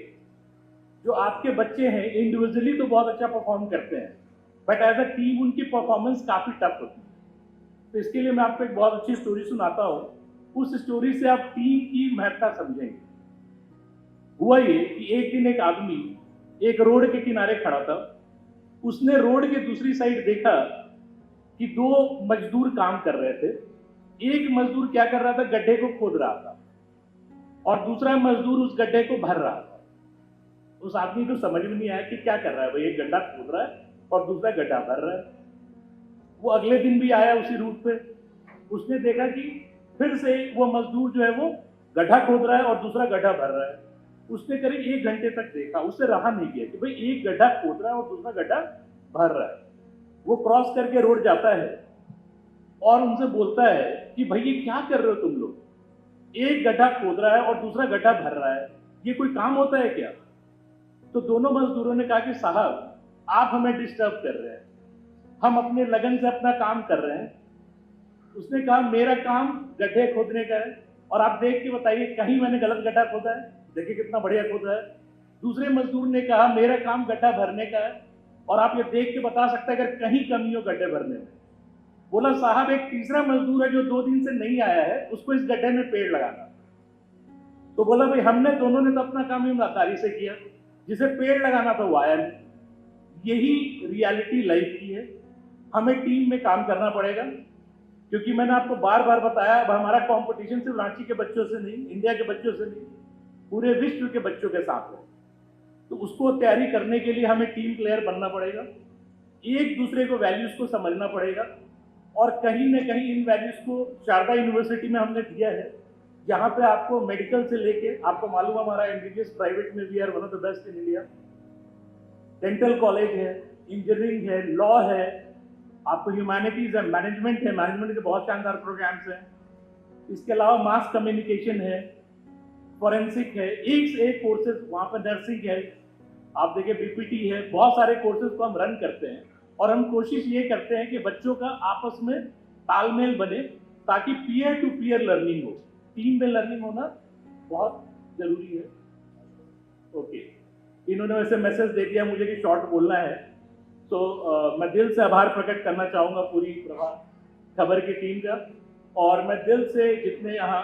जो आपके बच्चे हैं इंडिविजुअली तो बहुत अच्छा परफॉर्म करते हैं, बट एज अ टीम उनकी परफॉर्मेंस काफी टफ होती है। तो इसके लिए मैं आपको एक बहुत अच्छी स्टोरी सुनाता हूँ। उस स्टोरी से आप टीम की महत्ता समझेंगे। हुआ ये कि एक दिन एक आदमी एक रोड के किनारे खड़ा था। उसने रोड के दूसरी साइड देखा कि 2 मजदूर काम कर रहे थे। एक मजदूर क्या कर रहा था, गड्ढे को खोद रहा था, और दूसरा मजदूर उस गड्ढे को भर रहा था। उस आदमी को समझ में नहीं आया कि क्या कर रहा है भाई, एक गड्ढा खोद रहा है और दूसरा गड्ढा भर रहा है। वो अगले दिन भी आया उसी रूट पे। उसने देखा कि फिर से वो मजदूर जो है वो गड्ढा खोद रहा है और दूसरा गड्ढा भर रहा है। उसने करीब 1 घंटे तक देखा, उससे रहा नहीं गया कि भाई एक गड्ढा खोद रहा है और दूसरा गड्ढा भर रहा है। वो क्रॉस करके रोड जाता है, और उनसे बोलता है कि भाई ये क्या कर रहे हो तुम लोग, एक गड्ढा खोद रहा है और दूसरा गड्ढा भर रहा है, ये कोई काम होता है क्या? तो दोनों मजदूरों ने कहा कि साहब आप हमें डिस्टर्ब कर रहे हैं, हम अपने लगन से अपना काम कर रहे हैं। उसने कहा मेरा काम गड्ढे खोदने का है और आप देख के बताइए कहीं मैंने गलत गड्ढा खोदा है? देखिए कितना बढ़िया खोदा है। दूसरे मजदूर ने कहा मेरा काम गड्ढा भरने का है और आप ये देख के बता सकते हैं अगर कहीं कमी हो गड्ढे भरने में। बोला साहब एक तीसरा मजदूर है जो 2 दिन से नहीं आया है, उसको इस गड्ढे में पेड़ लगाना। तो बोला भाई हमने दोनों ने तो अपना काम ईमानदारी से किया, जिसे पेड़ लगाना था वो आया नहीं। यही रियलिटी लाइफ की है, हमें टीम में काम करना पड़ेगा, क्योंकि मैंने आपको बार बार बताया अब हमारा कंपटीशन सिर्फ रांची के बच्चों से नहीं, इंडिया के बच्चों से नहीं, पूरे विश्व के बच्चों के साथ है। तो उसको तैयारी करने के लिए हमें टीम प्लेयर बनना पड़ेगा, एक दूसरे को वैल्यूज को समझना पड़ेगा और कहीं ना कहीं इन वैल्यूज को शारदा यूनिवर्सिटी में हमने दिया है, जहाँ पे आपको मेडिकल से लेके, आपको मालूम है हमारा एमबीबीएस प्राइवेट में we are one of the best in India, dental college है, इंजीनियरिंग है, लॉ है, आपको ह्यूमैनिटीज है, मैनेजमेंट के बहुत शानदार प्रोग्राम्स हैं। इसके अलावा मास कम्युनिकेशन है, फॉरेंसिक है, एक से एक कोर्सेज वहाँ पर, नर्सिंग है, आप देखिए बीपीटी है, बहुत सारे कोर्सेज को हम रन करते हैं और हम कोशिश ये करते हैं कि बच्चों का आपस में तालमेल बने ताकि पीयर टू पीयर लर्निंग हो, टीम में लर्निंग होना बहुत जरूरी है। ओके, इन्होंने वैसे मैसेज दे दिया मुझे कि शॉर्ट बोलना है, तो मैं दिल से आभार प्रकट करना चाहूँगा पूरी प्रभात खबर की टीम का, और मैं दिल से जितने यहाँ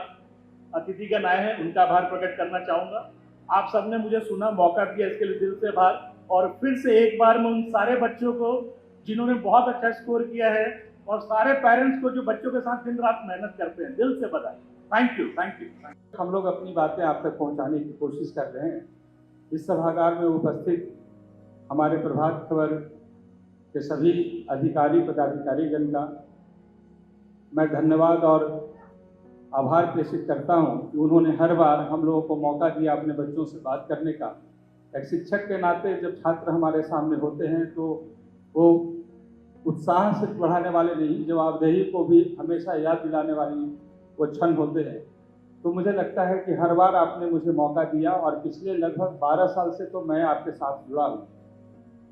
अतिथिगण आए हैं उनका आभार प्रकट करना चाहूँगा। आप सबने मुझे सुना, मौका दिया, इसके लिए दिल से आभार। और फिर से एक बार मैं उन सारे बच्चों को जिन्होंने बहुत अच्छा स्कोर किया है और सारे पेरेंट्स को जो बच्चों के साथ दिन रात मेहनत करते हैं, दिल से बधाई। Thank you, thank you. हम लोग अपनी बातें आप तक पहुंचाने की कोशिश कर रहे हैं। इस सभागार में उपस्थित हमारे प्रभात खबर के सभी अधिकारी पदाधिकारीगण का मैं धन्यवाद और आभार प्रेषित करता हूं कि उन्होंने हर बार हम लोगों को मौका दिया अपने बच्चों से बात करने का। एक शिक्षक के नाते जब छात्र हमारे सामने होते हैं तो वो उत्साह से पढ़ाने वाले नहीं, जवाबदेही को भी हमेशा याद दिलाने वाली वो क्षण होते हैं। तो मुझे लगता है कि हर बार आपने मुझे मौका दिया और पिछले लगभग 12 साल से तो मैं आपके साथ जुड़ा हूँ।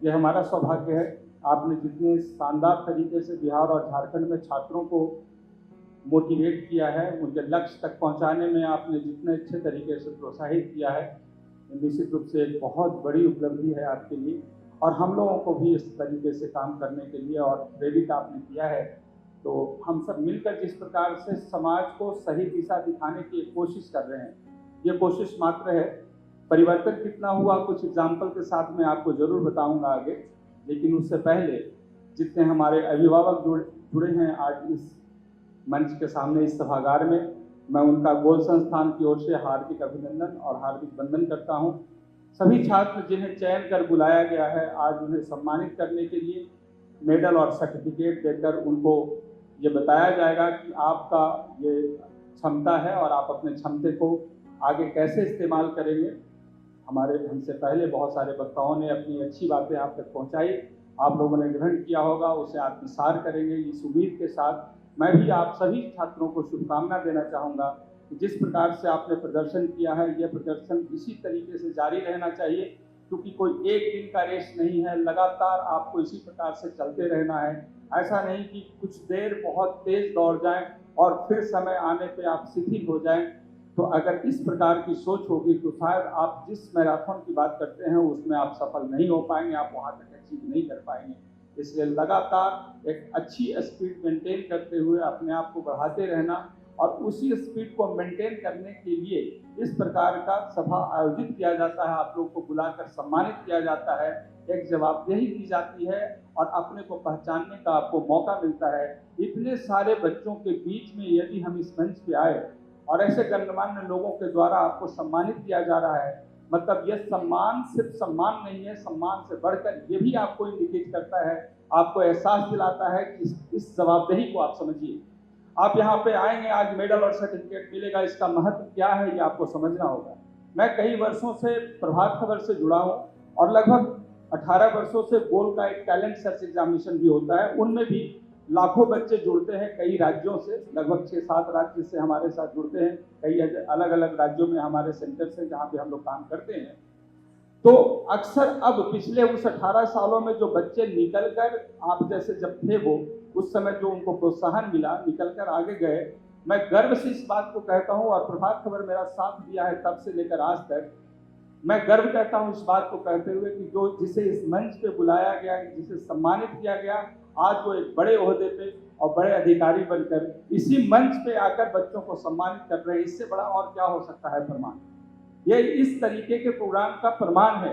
ये हमारा सौभाग्य है। आपने जितने शानदार तरीके से बिहार और झारखंड में छात्रों को मोटिवेट किया है, उनके लक्ष्य तक पहुंचाने में आपने जितने अच्छे तरीके से प्रोत्साहित किया है, निश्चित रूप से एक बहुत बड़ी उपलब्धि है आपके लिए और हम लोगों को भी इस तरीके से काम करने के लिए और प्रेरित आपने किया है। तो हम सब मिलकर जिस प्रकार से समाज को सही दिशा दिखाने की एक कोशिश कर रहे हैं, ये कोशिश मात्र है। परिवर्तन कितना हुआ कुछ एग्जाम्पल के साथ मैं आपको जरूर बताऊंगा आगे, लेकिन उससे पहले जितने हमारे अभिभावक जुड़े हैं आज इस मंच के सामने इस सभागार में, मैं उनका गोल संस्थान की ओर से हार्दिक अभिनंदन और हार्दिक वंदन करता हूं। सभी छात्र जिन्हें चयन कर बुलाया गया है, आज उन्हें सम्मानित करने के लिए मेडल और सर्टिफिकेट देकर उनको ये बताया जाएगा कि आपका ये क्षमता है और आप अपने क्षमते को आगे कैसे इस्तेमाल करेंगे। हमसे पहले बहुत सारे वक्ताओं ने अपनी अच्छी बातें आप तक पहुंचाई, आप लोगों ने ग्रहण किया होगा, उसे आत्मसात करेंगे। इस उम्मीद के साथ मैं भी आप सभी छात्रों को शुभकामना देना चाहूँगा कि जिस प्रकार से आपने प्रदर्शन किया है, यह प्रदर्शन इसी तरीके से जारी रहना चाहिए, क्योंकि कोई एक दिन का रेस नहीं है, लगातार आपको इसी प्रकार से चलते रहना है। ऐसा नहीं कि कुछ देर बहुत तेज दौड़ जाएं और फिर समय आने पे आप शिथिल हो जाएं। तो अगर इस प्रकार की सोच होगी तो शायद आप जिस मैराथन की बात करते हैं उसमें आप सफल नहीं हो पाएंगे, आप वहाँ तक अचीव नहीं कर पाएंगे। इसलिए लगातार एक अच्छी स्पीड मेंटेन करते हुए अपने आप को बढ़ाते रहना और उसी स्पीड को मेंटेन करने के लिए इस प्रकार का सभा आयोजित किया जाता है, आप लोग को बुलाकर सम्मानित किया जाता है, एक जवाबदेही दी जाती है और अपने को पहचानने का आपको मौका मिलता है। इतने सारे बच्चों के बीच में यदि हम इस मंच पे आए और ऐसे गणमान्य लोगों के द्वारा आपको सम्मानित किया जा रहा है, मतलब यह सम्मान सिर्फ सम्मान नहीं है, सम्मान से बढ़कर ये भी आपको इंडिकेट करता है, आपको एहसास दिलाता है कि इस जवाबदेही को आप समझिए। आप यहाँ पे आएंगे, आज मेडल और सर्टिफिकेट मिलेगा, इसका महत्व क्या है ये आपको समझना होगा। मैं कई वर्षों से प्रभात खबर से जुड़ा हूँ और लगभग 18 वर्षों से गोल का एक टैलेंट सर्च एग्जामिनेशन भी होता है, उनमें भी लाखों बच्चे जुड़ते हैं कई राज्यों से, लगभग 6-7 राज्य से हमारे साथ जुड़ते हैं। कई अलग अलग राज्यों में हमारे सेंटर्स हैं जहाँ पे हम लोग काम करते हैं। तो अक्सर अब पिछले उस 18 सालों में जो बच्चे निकल कर, आप जैसे जब थे वो, उस समय जो उनको प्रोत्साहन मिला, निकल कर आगे गए, मैं गर्व से इस बात को कहता हूँ, और प्रभात खबर मेरा साथ दिया है तब से लेकर आज तक। मैं गर्व कहता हूँ इस बात को कहते हुए कि जो जिसे इस मंच पे बुलाया गया, जिसे सम्मानित किया गया, आज वो एक बड़े ओहदे पे और बड़े अधिकारी बनकर इसी मंच पे आकर बच्चों को सम्मानित कर रहे हैं। इससे बड़ा और क्या हो सकता है प्रमाण? ये इस तरीके के प्रोग्राम का प्रमाण है।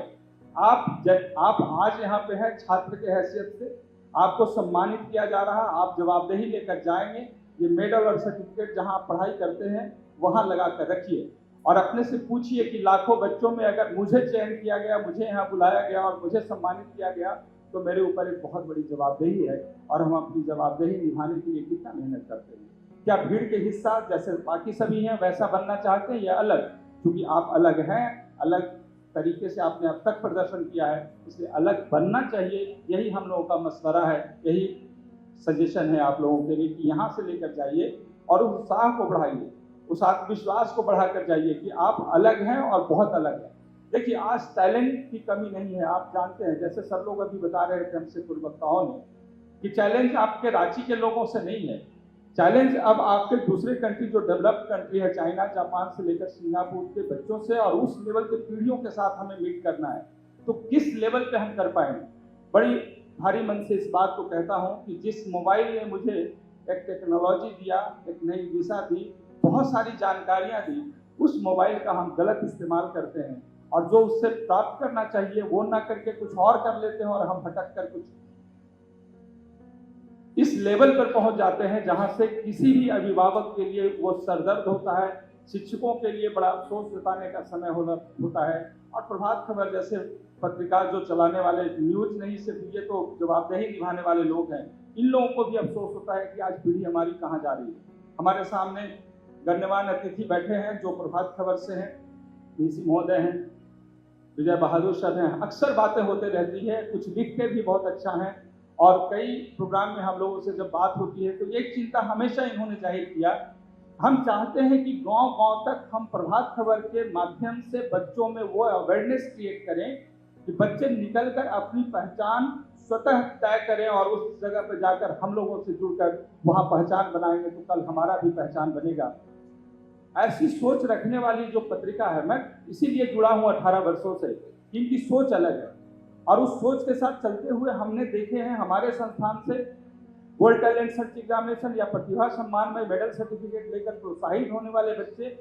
आप आज यहाँ पे हैं छात्र के हैसियत से, आपको सम्मानित किया जा रहा, आप जवाबदेही लेकर जाएंगे। ये मेडल और सर्टिफिकेट जहाँ आप पढ़ाई करते हैं वहाँ लगा कर रखिए और अपने से पूछिए कि लाखों बच्चों में अगर मुझे चयन किया गया, मुझे यहाँ बुलाया गया और मुझे सम्मानित किया गया, तो मेरे ऊपर एक बहुत बड़ी जवाबदेही है और हम अपनी जवाबदेही निभाने के लिए कितना मेहनत करते हैं। क्या भीड़ के हिस्सा जैसे बाकी सभी हैं वैसा बनना चाहते हैं या अलग? क्योंकि आप अलग हैं, अलग तरीके से आपने अब तक प्रदर्शन किया है, इसलिए अलग बनना चाहिए। यही हम लोगों का मशवरा है, यही सजेशन है आप लोगों के लिए कि यहाँ से लेकर जाइए और उस उत्साह को बढ़ाइए, उस आत्मविश्वास को बढ़ाकर जाइए कि आप अलग हैं और बहुत अलग हैं। देखिए, आज टैलेंट की कमी नहीं है। आप जानते हैं, जैसे सब लोग अभी बता रहे थे हमसे पूर्ववक्ताओं ने, कि चैलेंज आपके रांची के लोगों से नहीं है। चैलेंज अब आपके दूसरे कंट्री, जो डेवलप्ड कंट्री है, चाइना, जापान से लेकर सिंगापुर के बच्चों से, और उस लेवल के पीढ़ियों के साथ हमें मीट करना है। तो किस लेवल पे हम कर पाएंगे? बड़ी भारी मन से इस बात को कहता हूँ कि जिस मोबाइल ने मुझे एक टेक्नोलॉजी दिया, एक नई दिशा दी, बहुत सारी जानकारियाँ दी, उस मोबाइल का हम गलत इस्तेमाल करते हैं और जो उससे प्राप्त करना चाहिए वो ना करके कुछ और कर लेते हैं और हम भटक कर कुछ इस लेवल पर पहुंच जाते हैं जहां से किसी भी अभिभावक के लिए वो सरदर्द होता है, शिक्षकों के लिए बड़ा अफसोस जताने का समय होता है। और प्रभात खबर जैसे पत्रिका जो चलाने वाले, न्यूज नहीं सिर्फ ये तो जवाबदेही निभाने वाले लोग हैं, इन लोगों को भी अफसोस होता है कि आज पीढ़ी हमारी कहाँ जा रही है। हमारे सामने गण्यमान्य अतिथि बैठे हैं जो प्रभात खबर से हैं, डीसी महोदय हैं, विजय बहादुर सर हैं। अक्सर बातें होते रहती है, कुछ लिखते भी बहुत अच्छा हैं और कई प्रोग्राम में हम लोगों से जब बात होती है तो एक चिंता हमेशा इन्होंने जाहिर किया, हम चाहते हैं कि गांव-गांव तक हम प्रभात खबर के माध्यम से बच्चों में वो अवेयरनेस क्रिएट करें कि बच्चे निकलकर अपनी पहचान स्वतः तय करें और उस जगह पर जाकर हम लोगों से जुड़कर वहाँ पहचान बनाएंगे तो कल हमारा भी पहचान बनेगा। ऐसी सोच रखने वाली जो पत्रिका है, मैं इसीलिए जुड़ा हूँ 18 वर्षों से, इनकी सोच अलग है और उस सोच के साथ चलते हुए हमने देखे हैं हमारे संस्थान से गोल्ड टैलेंट सर्च एग्जामिनेशन या प्रतिभा सम्मान में मेडल सर्टिफिकेट लेकर प्रोत्साहित होने वाले बच्चे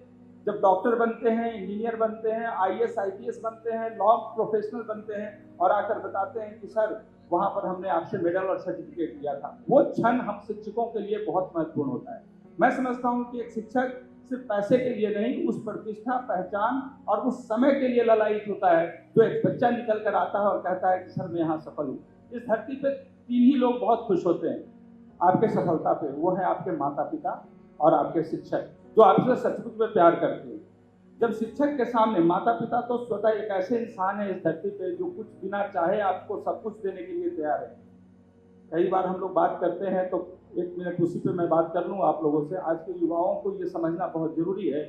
जब डॉक्टर बनते हैं, इंजीनियर बनते हैं, IAS IPS बनते हैं, लॉ प्रोफेशनल बनते हैं और आकर बताते हैं कि सर वहाँ पर हमने आपसे मेडल और सर्टिफिकेट लिया था, वो क्षण हम शिक्षकों के लिए बहुत महत्वपूर्ण होता है। मैं समझता हूँ कि एक शिक्षक सिर्फ पैसे के लिए नहीं, उस प्रतिष्ठा, पहचान और उस समय के लिए ललायित होता है जो एक बच्चा निकल कर आता है और कहता है कि सर मैं यहाँ सफल हूँ। इस धरती पे 3 ही लोग बहुत खुश होते हैं आपके सफलता पे, वो है आपके माता पिता और आपके शिक्षक, जो आपसे सचमुच में प्यार करते हैं। जब शिक्षक के सामने, माता पिता तो स्वतः एक ऐसे इंसान है इस धरती पे जो कुछ बिना चाहे आपको सब कुछ देने के लिए तैयार है। कई बार हम लोग बात करते हैं तो 1 मिनट उसी पे मैं बात कर लूँ आप लोगों से। आज के युवाओं को ये समझना बहुत जरूरी है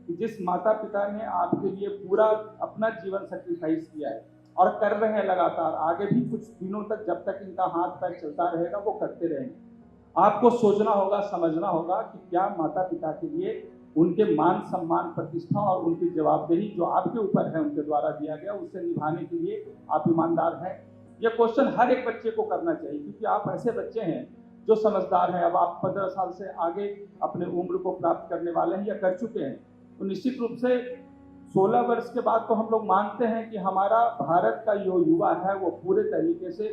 कि जिस माता पिता ने आपके लिए पूरा अपना जीवन सेक्रीफाइस किया है और कर रहे हैं लगातार, आगे भी कुछ दिनों तक जब तक इनका हाथ पैर चलता रहेगा वो करते रहेंगे। आपको सोचना होगा, समझना होगा कि क्या माता पिता के लिए उनके मान सम्मान, प्रतिष्ठा और उनकी जवाबदेही जो आपके ऊपर है उनके द्वारा दिया गया, उसे निभाने के लिए आप ईमानदार हैं। ये क्वेश्चन हर एक बच्चे को करना चाहिए क्योंकि आप ऐसे बच्चे हैं जो समझदार हैं। अब आप 15 साल से आगे अपने उम्र को प्राप्त करने वाले हैं या कर चुके हैं, तो निश्चित रूप से 16 वर्ष के बाद तो हम लोग मानते हैं कि हमारा भारत का जो युवा है वो पूरे तरीके से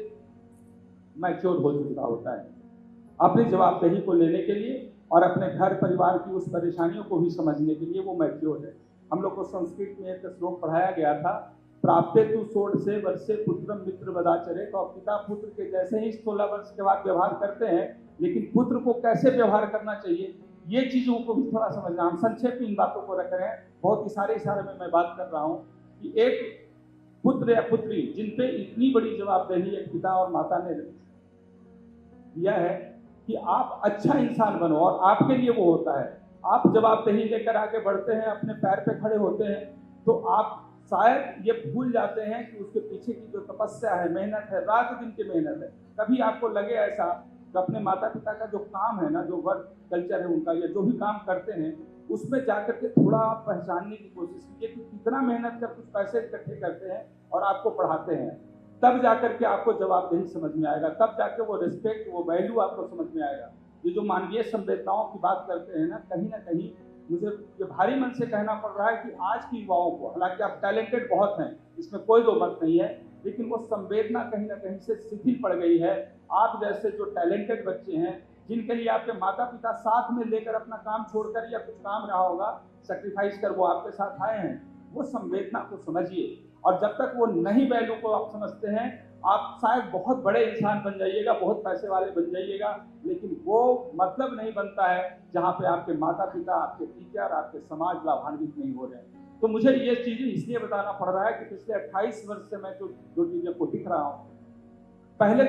मैच्योर हो चुका होता है अपनी जवाबदेही को लेने के लिए और अपने घर परिवार की उस परेशानियों को भी समझने के लिए वो मैच्योर है। हम लोग को संस्कृत में एक श्लोक पढ़ाया गया था, प्राप्ते तू 16 वर्षे पुत्रम मित्र बदाचरे। तो पिता पुत्र के जैसे ही 16 वर्ष के बाद व्यवहार करते हैं, लेकिन पुत्र को कैसे व्यवहार करना चाहिए ये चीज़ों को भी थोड़ा समझना। हम संक्षेप में इन बातों को रख रहे हैं, बहुत इशारे में मैं बात कर रहा हूँ कि एक पुत्र या पुत्री जिन पे इतनी बड़ी जवाबदेही एक पिता और माता ने दिया है कि आप अच्छा इंसान बनो, और आपके लिए वो होता है। आप जवाबदेही लेकर आगे बढ़ते हैं, अपने पैर पे खड़े होते हैं, तो आप शायद ये भूल जाते हैं कि उसके पीछे की जो तपस्या है, मेहनत है, रात दिन की मेहनत है। कभी आपको लगे ऐसा कि अपने माता पिता का जो काम है ना, जो वर्क कल्चर है उनका, या जो भी काम करते हैं, उसमें जाकर के थोड़ा आप पहचानने की कोशिश कीजिए कि कितना मेहनत कर कुछ पैसे इकट्ठे करते हैं और आपको पढ़ाते हैं। तब जाकर के आपको जवाबदेही समझ में आएगा, तब जाकर वो रिस्पेक्ट, वो वैल्यू आपको समझ में आएगा। ये जो मानवीय संवेदनाओं की बात करते हैं ना कहीं मुझे ये भारी मन से कहना पड़ रहा है कि आज की युवाओं को, हालांकि आप टैलेंटेड बहुत हैं, इसमें कोई दो मत नहीं है, लेकिन वो संवेदना कहीं ना कहीं से शिथिल पड़ गई है। आप जैसे जो टैलेंटेड बच्चे हैं, जिनके लिए आपके माता पिता साथ में लेकर अपना काम छोड़कर या कुछ काम रहा होगा सेक्रीफाइस कर वो आपके साथ आए हैं, वो संवेदना को समझिए। और जब तक वो नहीं वैल्यू को आप समझते हैं, आप शायद बहुत बड़े इंसान बन जाइएगा, बहुत पैसे वाले बन जाइएगा, लेकिन वो मतलब नहीं बनता है जहाँ पे आपके माता पिता, आपके टीचर, आपके समाज लाभान्वित नहीं हो रहे हैं। तो मुझे ये चीज़ें इसलिए बताना पड़ रहा है कि पिछले 28 वर्ष से मैं जो चीज़ें को दिख रहा हूँ, पहले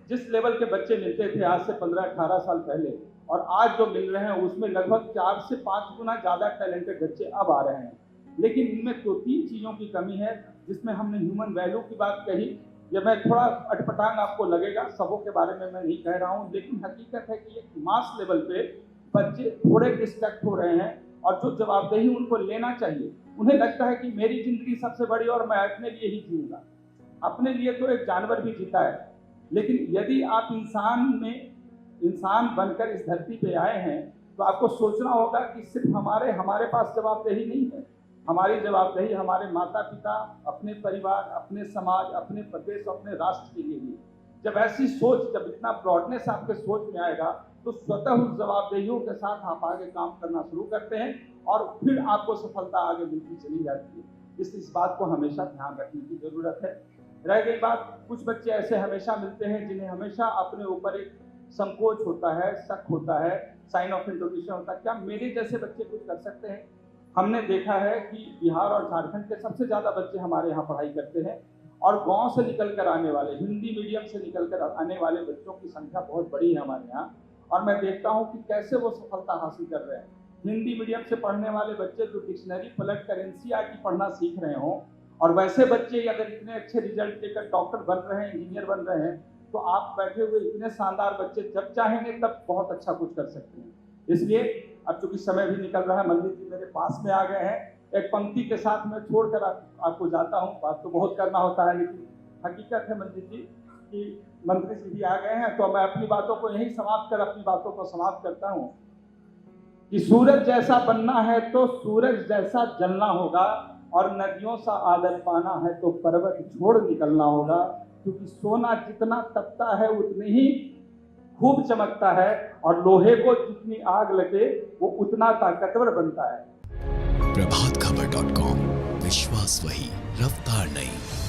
जिस लेवल के बच्चे मिलते थे आज से 15-18 साल पहले, और आज जो मिल रहे हैं उसमें लगभग 4 से 5 गुना ज़्यादा टैलेंटेड बच्चे अब आ रहे हैं। लेकिन इनमें 2-3 चीज़ों की कमी है, जिसमें हमने ह्यूमन वैल्यू की बात कही। ये मैं थोड़ा अटपटांग आपको लगेगा, सबों के बारे में मैं नहीं कह रहा हूँ, लेकिन हकीकत है कि एक मास लेवल पे बच्चे थोड़े डिस्ट्रैक्ट हो रहे हैं, और जो जवाबदेही उनको लेना चाहिए, उन्हें लगता है कि मेरी जिंदगी सबसे बड़ी और मैं अपने लिए ही जीऊँगा। अपने लिए तो एक जानवर भी जीता है, लेकिन यदि आप इंसान बनकर इस धरती पे आए हैं, तो आपको सोचना होगा कि सिर्फ हमारे पास जवाबदेही नहीं है। हमारी जवाबदेही हमारे माता पिता, अपने परिवार, अपने समाज, अपने प्रदेश, अपने राष्ट्र के लिए भी। जब ऐसी सोच, जब इतना ब्रॉडनेस आपके सोच में आएगा, तो स्वतः उस जवाबदेहियों के साथ आप आगे काम करना शुरू करते हैं, और फिर आपको सफलता आगे मिलती चली जाती है। इस बात को हमेशा ध्यान रखने की जरूरत है। रह गई बात, कुछ बच्चे ऐसे हमेशा मिलते हैं जिन्हें हमेशा अपने ऊपर एक संकोच होता है, शक होता है, साइन ऑफ इंट्रोड्यूशन होता है, क्या मेरे जैसे बच्चे कुछ कर सकते हैं। हमने देखा है कि बिहार और झारखंड के सबसे ज़्यादा बच्चे हमारे यहाँ पढ़ाई करते हैं, और गांव से निकल कर आने वाले, हिंदी मीडियम से निकल कर आने वाले बच्चों की संख्या बहुत बड़ी है हमारे यहाँ। और मैं देखता हूँ कि कैसे वो सफलता हासिल कर रहे हैं। हिंदी मीडियम से पढ़ने वाले बच्चे जो डिक्शनरी पलट कर NCERT पढ़ना सीख रहे हों, और वैसे बच्चे अगर इतने अच्छे रिजल्ट लेकर डॉक्टर बन रहे हैं, इंजीनियर बन रहे हैं, तो आप बैठे हुए इतने शानदार बच्चे जब चाहेंगे तब बहुत अच्छा कुछ कर सकते हैं। इसलिए अब चूंकि समय भी निकल रहा है, मंदिर जी मेरे पास में आ गए हैं, एक पंक्ति के साथ मैं छोड़कर आपको जाता हूँ। बात तो बहुत करना होता है, लेकिन हकीकत है मंदिर जी कि मंत्री जी भी आ गए हैं, तो मैं अपनी बातों को यहीं समाप्त करता हूँ कि सूरज जैसा बनना है तो सूरज जैसा जलना होगा, और नदियों सा आदर पाना है तो पर्वत छोड़ निकलना होगा, क्योंकि सोना जितना तपता है उतनी ही खूब चमकता है, और लोहे को जितनी आग लगे वो उतना ताकतवर बनता है। प्रभातखबर.com, विश्वास वही, रफ्तार नहीं।